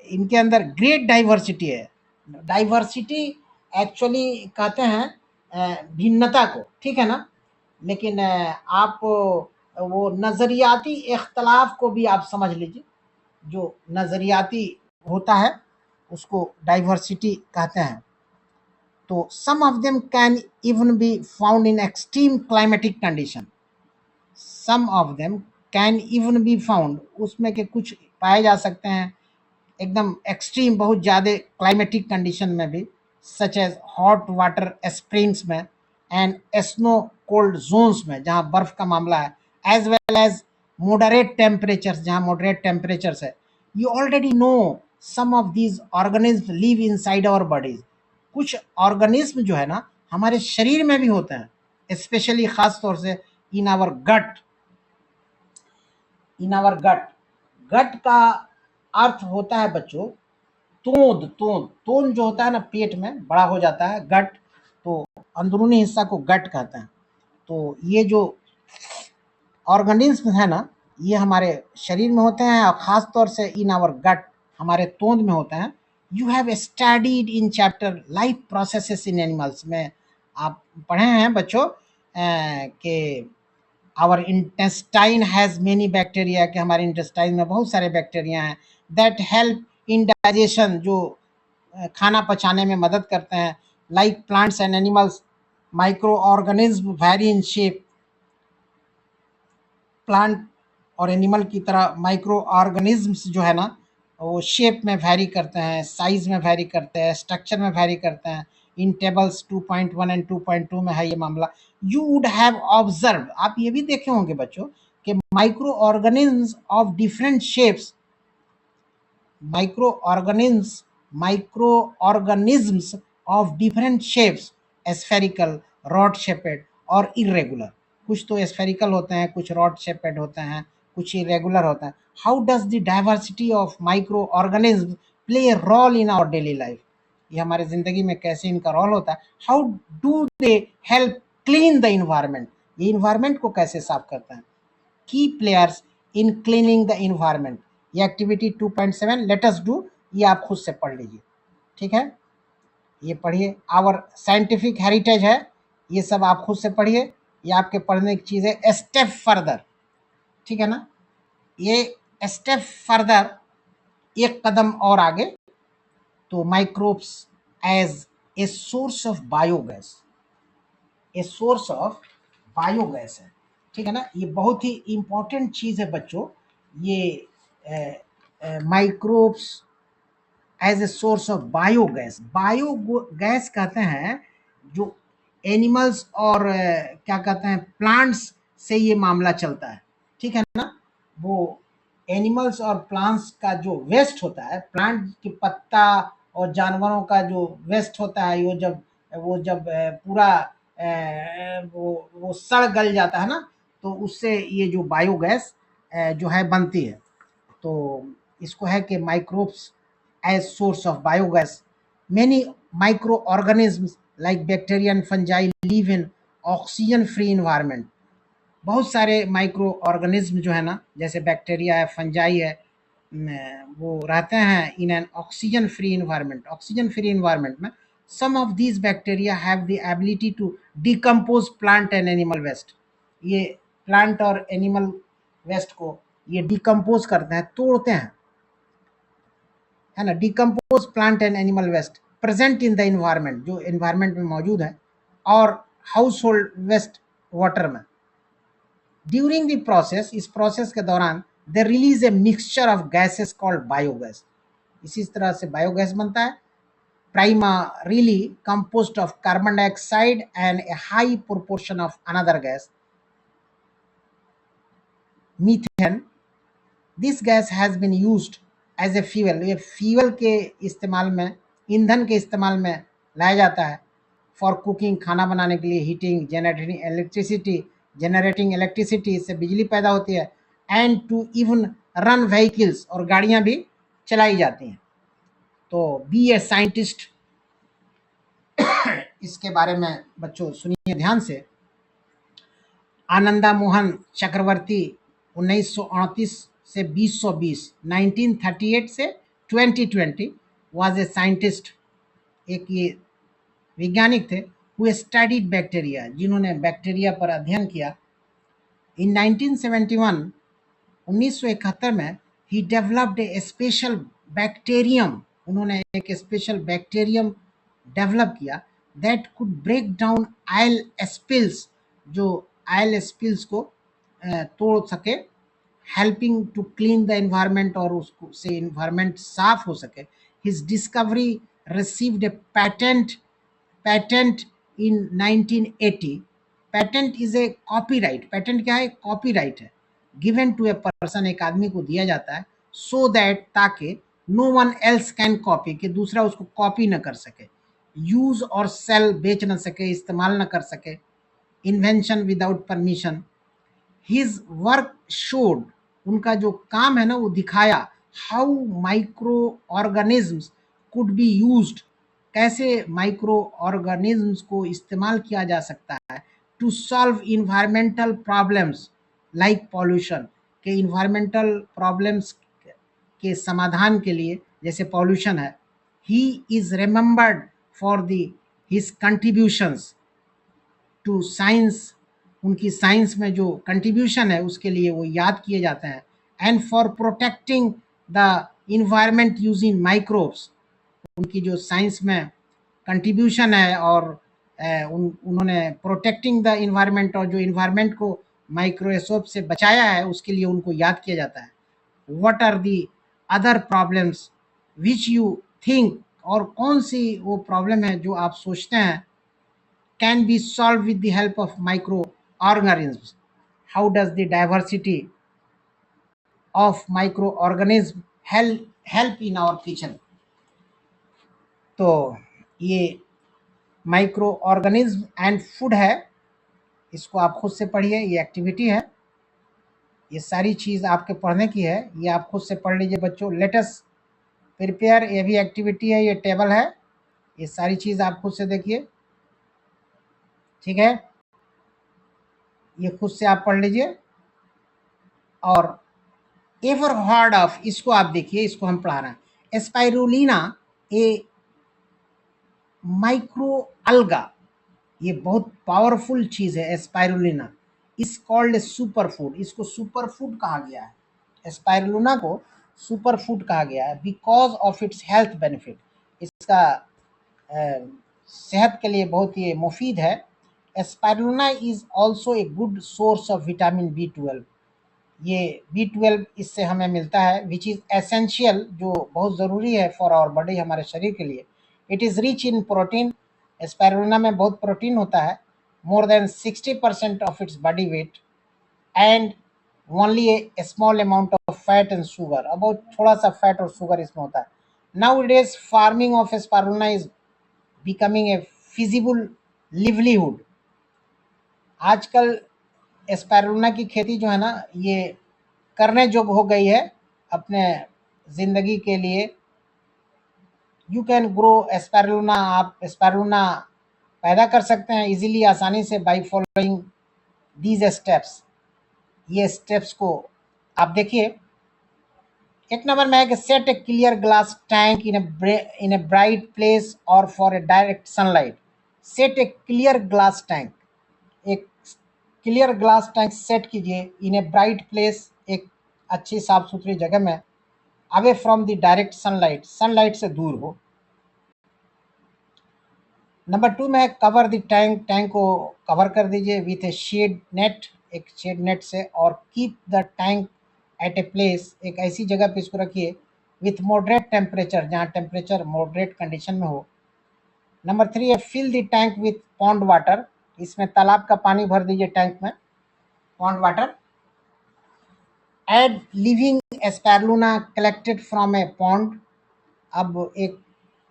इनके अंदर ग्रेट डाइवर्सिटी है। डाइवर्सिटी एक्चुअली कहते हैं भिन्नता को, ठीक है ना। लेकिन आप वो नज़रियाती इख्तलाफ को भी आप समझ लीजिए, जो नज़रियाती होता है उसको डाइवर्सिटी कहते हैं। तो some of them can even be found in extreme climatic condition, some of them can even be found, उसमें के कुछ पाए जा सकते हैं एकदम एक्सट्रीम, बहुत ज़्यादा क्लाइमेटिक कंडीशन में भी, such as hot water springs में, एंड स्नो कोल्ड जोन्स में, जहाँ बर्फ का मामला है, as well as moderate temperatures, जहाँ मॉडरेट टेम्परेचर्स है। You already know some of these organism live inside our bodies, कुछ ऑर्गेनिज्म जो है ना हमारे शरीर में भी होते हैं, स्पेशली खास तौर से in our gut, in our गट। गट का अर्थ होता है बच्चों तोंद, तोंद जो होता है ना, पेट में बड़ा हो जाता है गट, तो अंदरूनी हिस्सा को गट कहते हैं। तो ये जो ऑर्गेनिज्म है ना, ये हमारे शरीर में होते हैं, और ख़ास तौर से इन आवर गट, हमारे तोंद में होते हैं। You have studied in chapter life processes in animals में, आप पढ़े हैं बच्चों कि our intestine has many bacteria, कि हमारे इंटेस्टाइन में बहुत सारे बैक्टीरिया हैं, दैट हेल्प इन डाइजेशन, जो खाना पचाने में मदद करते हैं। Like plants and animals, micro organism very in shape. Plant और एनिमल की तरह माइक्रो ऑर्गेनिज्म्स जो है ना, वो शेप में वैरी करते हैं, साइज में वैरी करते हैं, स्ट्रक्चर में वैरी करते हैं। इन टेबल्स 2.1 एंड 2.2 में है ये मामला। यू वुड हैव ऑब्जर्व, आप ये भी देखे होंगे बच्चों कि micro organisms of different shapes, microorganisms microorganisms of different shapes, spherical, rod shaped और irregular। कुछ तो spherical होते हैं, कुछ rod shaped होते हैं, कुछ irregular होते हैं। How does the diversity of microorganisms play a role in our daily life? ये हमारे जिंदगी में कैसे इनका रोल होता है। How do they help clean the environment? ये environment को कैसे साफ करते हैं। की players in cleaning the environment, ये एक्टिविटी 2.7 लेट अस डू, ये आप खुद से पढ़ लीजिए, ठीक है। ये पढ़िए, आवर साइंटिफिक हेरिटेज है, ये सब आप खुद से पढ़िए, ये आपके पढ़ने की चीज़ है। स्टेप फर्दर, ठीक है ना, ये स्टेप फर्दर, एक कदम और आगे, तो microbes as a source of biogas, a source of biogas है, ठीक है ना। ये बहुत ही इंपॉर्टेंट चीज़ है बच्चों, ये microbes as a source of biogas. Biogas कहते हैं जो एनिमल्स और क्या कहते हैं प्लांट्स से ये मामला चलता है, ठीक है ना। वो एनिमल्स और प्लांट्स का जो वेस्ट होता है, प्लांट के पत्ता और जानवरों का जो वेस्ट होता है, वो जब पूरा वो सड़ गल जाता है ना, तो उससे ये जो बायोगैस जो है बनती है। तो इसको है कि microbes as source of biogas. Many microorganisms like bacteria and fungi live in oxygen free environment. बहुत सारे माइक्रो ऑर्गेनिज्म जो है ना, जैसे बैक्टीरिया है, फंजाई है, वो रहते हैं in an oxygen free environment. Oxygen free environment में some of these bacteria have the ability to decompose plant and animal waste. ये प्लांट और एनिमल वेस्ट को ये डिकम्पोज करते हैं, तोड़ते हैं, है ना। Decompose plant and animal waste present in the environment, जो इन्वायरमेंट में मौजूद है, और हाउस होल्ड वेस्ट वाटर में। ड्यूरिंग द प्रोसेस, इस प्रोसेस के दौरान they release a mixture of gases called biogas. इसी तरह से बायोगैस बनता है, primarily composed of carbon dioxide and a high proportion of another gas, methane. This gas has been used as a fuel, ये fuel के इस्तेमाल में, ईंधन के इस्तेमाल में लाया जाता है। फॉर कुकिंग, खाना बनाने के लिए, हीटिंग, जनरेटिंग इलेक्ट्रिसिटी, इससे बिजली पैदा होती है। And to even run vehicles, और गाड़ियां भी चलाई जाती हैं। तो बी ए साइंटिस्ट, इसके बारे में बच्चों सुनिए ध्यान से। आनंदा मोहन चक्रवर्ती 1938 से 2020, 1938 से 2020 वाज ए साइंटिस्ट, एक ये वैज्ञानिक थे, हु स्टडीड बैक्टीरिया, जिन्होंने बैक्टीरिया पर अध्ययन किया। इन 1971, 1971 में ही डेवलप्ड ए स्पेशल बैक्टीरियम, उन्होंने एक स्पेशल बैक्टीरियम डेवलप किया, that could break down oil spills, जो आयल स्पिल्स को तोड़ सके, helping to clean the environment, और उसको से एनवायरनमेंट साफ हो सके। His discovery received a patent in 1980। Patent is a copyright, patent क्या है, कॉपीराइट है, गिवन टू ए पर्सन, एक आदमी को दिया जाता है, सो दैट, ताकि no one else can copy, कि दूसरा उसको कॉपी न कर सके, यूज और सेल, बेच न सके, इस्तेमाल न कर सके, invention without permission. His work showed, उनका जो काम है ना वो दिखाया, how microorganisms could be used, कैसे माइक्रो ऑर्गेनिज्म्स को इस्तेमाल किया जा सकता है, to solve environmental problems like pollution, के इन्वायरमेंटल प्रॉब्लम्स के समाधान के लिए, जैसे पॉल्यूशन है। He is remembered for the his contributions to science, उनकी साइंस में जो कंट्रीब्यूशन है उसके लिए वो याद किए जाते हैं। And for protecting the environment using microbes, उनकी जो साइंस में कंट्रीब्यूशन है और उन्होंने प्रोटेक्टिंग द इन्वायरमेंट और जो इन्वायरमेंट को माइक्रोस्कोप से बचाया है उसके लिए उनको याद किया जाता है। What are the other problems which you think, और कौन सी वो प्रॉब्लम है जो आप सोचते हैं can be solved with the help of microorganisms? How does the diversity of microorganisms help in our kitchen? तो ये माइक्रो ऑर्गेनिज्म एंड फूड है, इसको आप खुद से पढ़िए, ये एक्टिविटी है, ये सारी चीज़ आपके पढ़ने की है, ये आप खुद से पढ़ लीजिए बच्चों। लेट अस प्रिपेयर, ये भी एक्टिविटी है, ये टेबल है, ये सारी चीज़ आप खुद से देखिए, ठीक है, ये खुद से आप पढ़ लीजिए। और एवर हर्ड ऑफ, इसको आप देखिए, इसको हम पढ़ा रहे हैं, स्पाइरुलिना ए माइक्रो अल्गा, ये बहुत पावरफुल चीज है spirulina, is called a super food, इसको सुपर फूड कहा गया है, स्पाइरुलिना को सुपर फूड कहा गया है because of its health benefit, इसका सेहत के लिए बहुत ही मुफीद है। Spirulina is also a good source of vitamin B12, ये B12 इससे हमें मिलता है, विच इज़ एसेंशियल, जो बहुत ज़रूरी है फॉर आवर बॉडी, हमारे शरीर के लिए। It is rich in protein, spirulina में बहुत प्रोटीन होता है, more than 60% of its body weight, and only A small amount of fat and sugar, अब बहुत थोड़ा सा फैट और शुगर इसमें होता है। Now it is farming of spirulina is becoming a feasible livelihood, आजकल स्पाइरुलिना की खेती जो है ना ये करने जोग हो गई है अपने ज़िंदगी के लिए। यू कैन ग्रो स्पाइरुलिना, आप स्पाइरुलिना पैदा कर सकते हैं इजीली, आसानी से, बाय फॉलोइंग दीज स्टेप्स, ये स्टेप्स को आप देखिए। एक नंबर में है कि set a clear glass tank in a bright place और for a direct sunlight, set a clear glass tank, एक क्लियर ग्लास टैंक सेट कीजिए इन ए ब्राइट प्लेस, एक अच्छी साफ सुथरी जगह में, away from the direct sunlight, sunlight से दूर हो। नंबर 2 में है कवर द टैंक, टैंक को कवर कर दीजिए विथ ए शेड नेट, एक शेड नेट से, और keep the tank at a place, एक ऐसी जगह पे इसको रखिए विथ मॉडरेट टेम्परेचर, जहाँ टेम्परेचर मॉडरेट कंडीशन में हो। नंबर 3 है fill the tank with pond water, इसमें तालाब का पानी भर दीजिए टैंक में, pond water. Add living spirulina collected from a pond, अब एक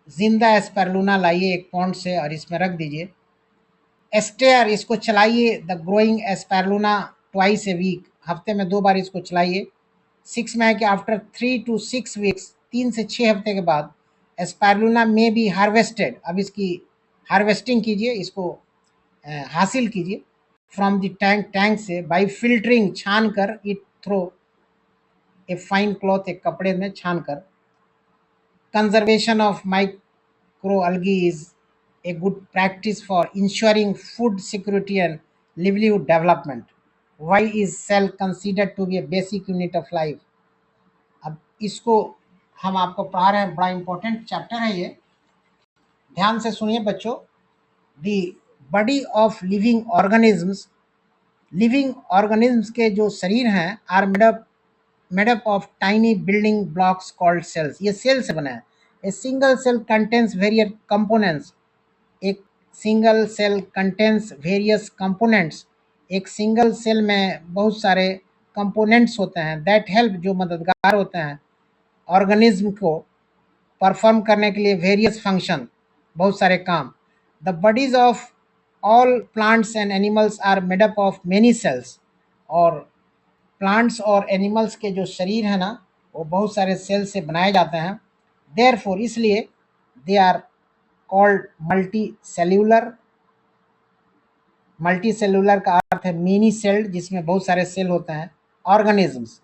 जिंदा स्पाइरुलिना लाइए एक पॉन्ड से और इसमें रख दीजिए। स्टेयर, इसको चलाइए the growing spirulina twice a week, हफ्ते में 2 बार इसको चलाइए। 6 में है कि आफ्टर 3 to 6 वीक्स, 3 से 6 हफ्ते के बाद स्पाइरुलिना में बी हार्वेस्टेड, अब इसकी हार्वेस्टिंग कीजिए, इसको हासिल कीजिए फ्रॉम द टैंक, टैंक से, बाय फिल्टरिंग, छान कर, it through a fine cloth, एक कपड़े में छान कर। Conservation of microalgae is a good practice for ensuring food security and livelihood development. Why is cell considered to be a basic unit of life? अब इसको हम आपको पढ़ा रहे हैं, बड़ा इंपॉर्टेंट चैप्टर है ये, ध्यान से सुनिए बच्चों। The body of living organisms, living organisms के जो शरीर हैं are made up of tiny building blocks called cells, ये सेल से बना है। A single cell contains various components, एक single cell contains various components, एक सिंगल सेल में बहुत सारे कंपोनेंट्स होते हैं, दैट हेल्प, जो मददगार होते हैं ऑर्गेनिज्म को परफॉर्म करने के लिए वेरियस फंक्शन, बहुत सारे काम। The bodies of all plants and animals are made up of many cells, और प्लांट्स और एनिमल्स के जो शरीर है ना वो बहुत सारे सेल से बनाए जाते हैं। देयरफॉर, इसलिए they are called multi cellular, multicellular का अर्थ है मेनी सेल्ड, जिसमें बहुत सारे सेल होते हैं, organisms.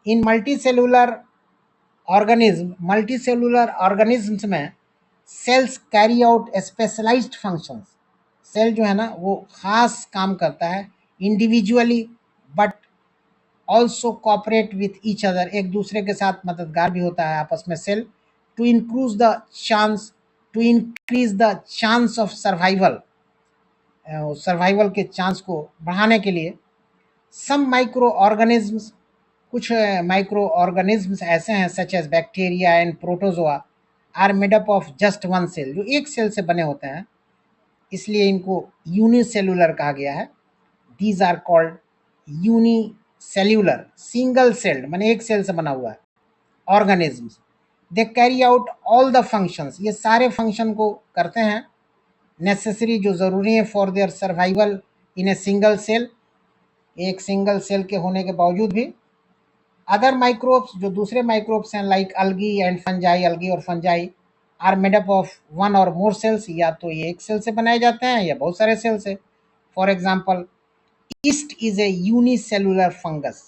In multicellular organism, multicellular organisms में cells carry out specialised functions, cell जो है ना वो खास काम करता है individually, but also cooperate with each other, एक दूसरे के साथ मददगार भी होता है आपस में cell, to increase the chance to increase the chance of survival के चांस को बढ़ाने के लिए सम माइक्रो ऑर्गेनिज्म्स, कुछ माइक्रो ऑर्गेनिज्म्स ऐसे हैं such as bacteria and protozoa are made up of just one cell, जो एक सेल से बने होते हैं, इसलिए इनको यूनिसेलुलर कहा गया है। These are called unicellular, single celled माने एक सेल से बना हुआ है organisms. They carry out all the functions, ये सारे फंक्शन को करते हैं नेसेसरी, जो ज़रूरी है for their survival in a single cell, एक सिंगल सेल के होने के बावजूद भी। अदर माइक्रोब्स, जो दूसरे माइक्रोब्स हैं like algae and fungi, algae और fungi are made up of one or more sales, या तो ये एक सेल से बनाए जाते हैं या बहुत सारे सेल से। For example east is a unicellular fungus,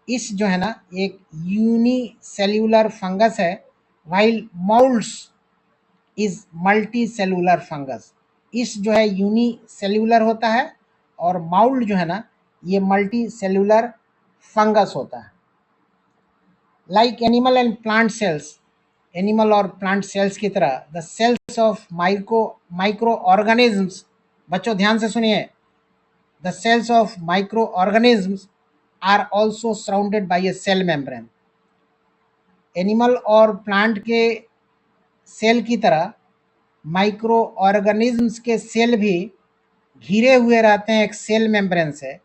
east जो है ना एक यूनिसेल्युलर फंगस है, while moulds is multi cellular fungus. East जो है यूनिसेल्युलर होता है और माउल्ड जो है ना ये मल्टी सेलुलर फंगस होता है। Like animal and plant cells, animal और प्लांट सेल्स की तरह the cells of microorganisms, बच्चों ध्यान से सुनिए, the cells of microorganisms are also surrounded by a cell membrane. Animal और प्लांट के सेल की तरह माइक्रो ऑर्गेनिज्म्स के सेल भी घिरे हुए रहते हैं एक सेल मेम्ब्रेन से।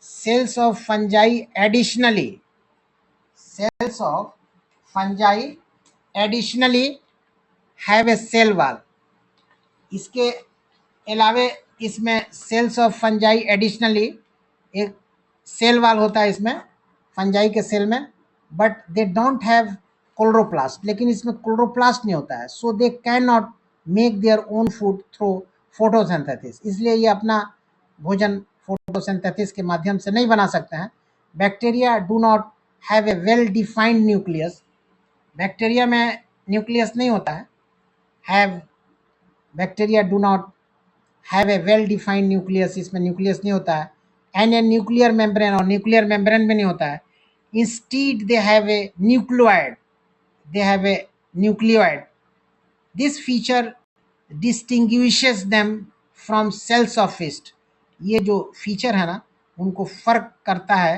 Cells of fungi additionally, cells of fungi additionally have a cell wall, इसके अलावे इसमें सेल्स ऑफ फंजाई एडिशनली एक सेल वॉल होता है इसमें फंजाई के सेल में, but they don't have chloroplast, लेकिन इसमें क्लोरोप्लास्ट नहीं होता है। So they can not make their own food through photosynthesis, इसलिए ये अपना भोजन फोटोसिंथेसिस के माध्यम से नहीं बना सकते हैं। Bacteria do not have a well defined nucleus, bacteria में न्यूक्लियस नहीं होता है। Have, bacteria do not have a well defined nucleus, इसमें न्यूक्लियस नहीं होता है। एंड ए न्यूक्लियर मेम्ब्रेन, और न्यूक्लियर मेम्ब्रेन भी नहीं होता है। Instead they have a nucleoid, they have a nucleoid. This feature distinguishes them from cells of yeast. ये जो फीचर है ना उनको फर्क करता है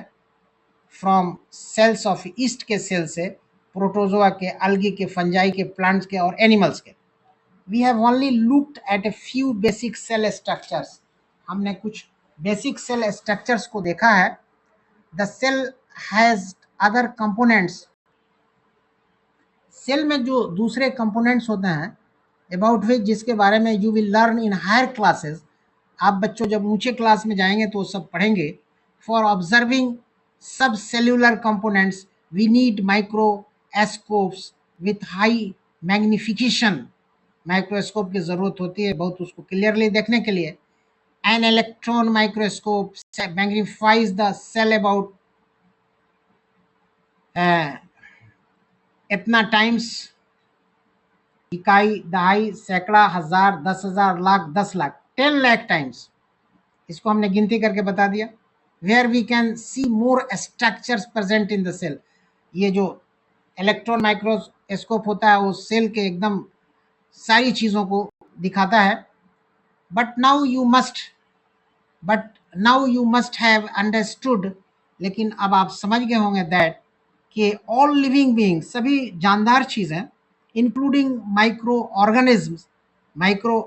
फ्रॉम सेल्स ऑफ ईस्ट के सेल से, प्रोटोजोआ के, अलगी के, फंजाई के, प्लांट्स के और एनिमल्स के। We have only looked at a few basic cell structures, हमने कुछ बेसिक सेल स्ट्रक्चर्स को देखा है। The cell has other components, cell में जो दूसरे कंपोनेंट्स होते हैं अबाउट विच, जिसके बारे में you will learn in higher classes, आप बच्चों जब ऊंचे क्लास में जाएंगे तो सब पढ़ेंगे। For observing subcellular components we need microscopes with high magnification, microscope की ज़रूरत होती है बहुत उसको क्लियरली देखने के लिए। An electron microscope magnifies the cell about इतना टाइम्स, इकाई, दहाई, सैकड़ा, हजार, 10,000, लाख, 10 लाख, 10 लाख टाइम्स, इसको हमने गिनती करके बता दिया। Where we can see more structures present in the cell, ये जो इलेक्ट्रॉन माइक्रोस्कोप होता है वो सेल के एकदम सारी चीज़ों को दिखाता है। But now you must have understood, लेकिन अब आप समझ गए होंगे दैट कि ऑल लिविंग बीइंग, सभी जानदार चीज़ें, including microorganisms, micro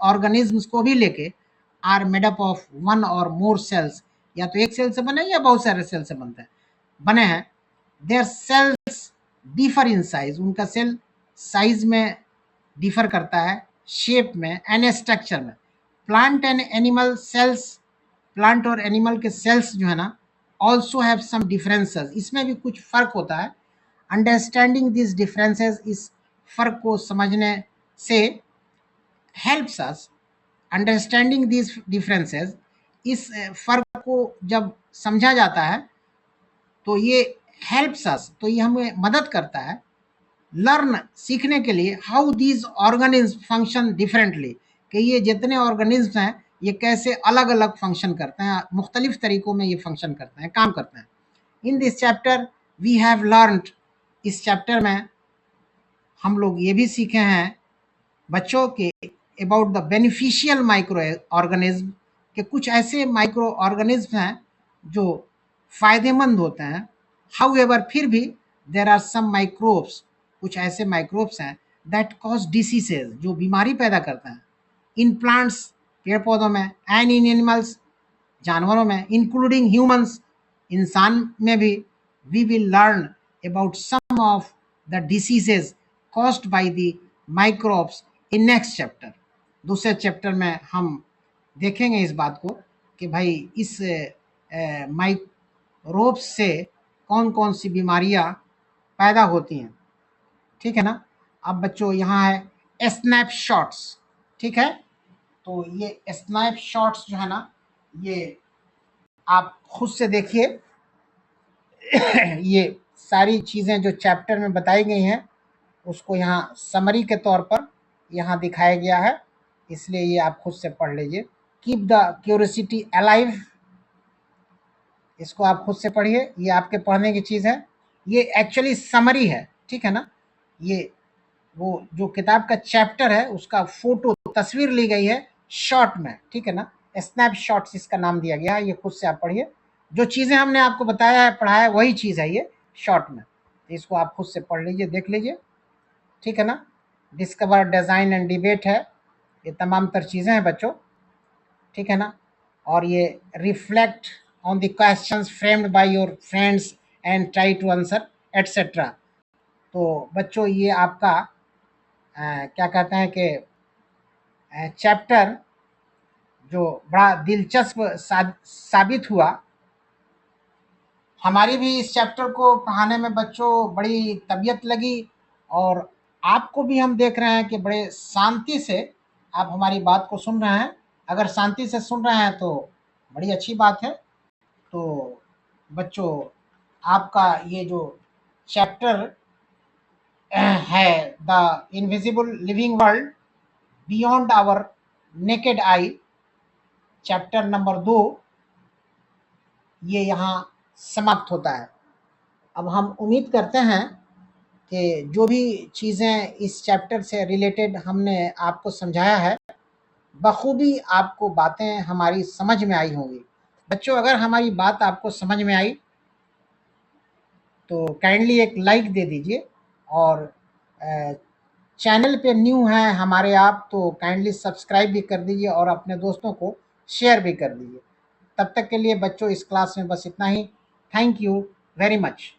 organisms को भी लेके, are made up of one or more sales, या तो एक सेल से बने या बहुत सारे सेल से बने हैं। Their cells differ in size, उनका सेल साइज में डिफर करता है, शेप में, एंड स्ट्रक्चर में। Plant and animal cells, plant और एनिमल के सेल्स जो है ना ऑल्सो हैव सम डिफरेंसेस, इसमें भी कुछ फ़र्क होता है। अंडरस्टैंडिंग दिस डिफरेंसेस, इस फ़र्क को समझने से, helps us understanding this differences, इस फ़र्क को जब समझा जाता है तो ये हेल्प्स अस, तो ये हमें मदद करता है लर्न, सीखने के लिए, how these organism function differently, कि ये जितने ऑर्गेनिज्म हैं ये कैसे अलग अलग फंक्शन करते हैं, मुख्तलिफ तरीक़ों में ये फंक्शन करते हैं, काम करते हैं। In this chapter we have learned, इस चैप्टर में हम लोग ये भी सीखे हैं बच्चों के about the beneficial microorganism, के कुछ ऐसे माइक्रो ऑर्गेनिज्म हैं जो फ़ायदेमंद होते हैं। हाउएवर फिर भी देयर आर सम माइक्रोब्स, कुछ ऐसे माइक्रोब्स हैं दैट कॉज डिसीजेज, जो बीमारी पैदा करते हैं। इन प्लांट्स, पेड़ पौधों में, एंड इन एनिमल्स, जानवरों में, इंक्लूडिंग ह्यूमंस, इंसान में भी। We will learn about some of the diseases caused by the microbes in next chapter. दूसरे चैप्टर में हम देखेंगे इस बात को कि भाई इस माइक्रोब्स से कौन कौन सी बीमारियां पैदा होती हैं। ठीक है ना। अब बच्चों यहाँ है स्नैपशॉट्स। ठीक है, तो ये स्नैपशॉट्स जो है ना, ये आप खुद से देखिए। ये सारी चीज़ें जो चैप्टर में बताई गई हैं उसको यहाँ समरी के तौर पर यहाँ दिखाया गया है, इसलिए ये आप खुद से पढ़ लीजिए। कीप द क्यूरियोसिटी अलाइव, इसको आप खुद से पढ़िए, ये आपके पढ़ने की चीज़ है। ये एक्चुअली समरी है, ठीक है ना। ये वो जो किताब का चैप्टर है उसका फोटो, तस्वीर ली गई है शॉर्ट में, ठीक है ना। स्नैपशॉट्स इसका नाम दिया गया है, ये खुद से आप पढ़िए। जो चीज़ें हमने आपको बताया है, पढ़ाया है, वही चीज़ है ये शॉर्ट में। इसको आप खुद से पढ़ लीजिए, देख लीजिए, ठीक है ना। डिस्कवर, डिज़ाइन एंड डिबेट है, ये तमाम तर चीज़ें हैं बच्चों, ठीक है ना। और ये reflect on the questions framed by your friends and try to answer etcetera. तो बच्चों ये आपका क्या कहते हैं कि चैप्टर जो बड़ा दिलचस्प साबित हुआ। हमारी भी इस चैप्टर को पढ़ाने में बच्चों बड़ी तबीयत लगी, और आपको भी हम देख रहे हैं कि बड़े शांति से आप हमारी बात को सुन रहे हैं। अगर शांति से सुन रहे हैं तो बड़ी अच्छी बात है। तो बच्चों आपका ये जो चैप्टर है the invisible living world beyond our naked eye, chapter number 2, ये यहाँ समाप्त होता है। अब हम उम्मीद करते हैं कि जो भी चीज़ें इस चैप्टर से रिलेटेड हमने आपको समझाया है, बखूबी आपको बातें हमारी समझ में आई होंगी। बच्चों अगर हमारी बात आपको समझ में आई तो काइंडली एक लाइक दे दीजिए, और चैनल पे न्यू हैं हमारे आप तो काइंडली सब्सक्राइब भी कर दीजिए और अपने दोस्तों को शेयर भी कर दीजिए। तब तक के लिए बच्चों इस क्लास में बस इतना ही। Thank you very much.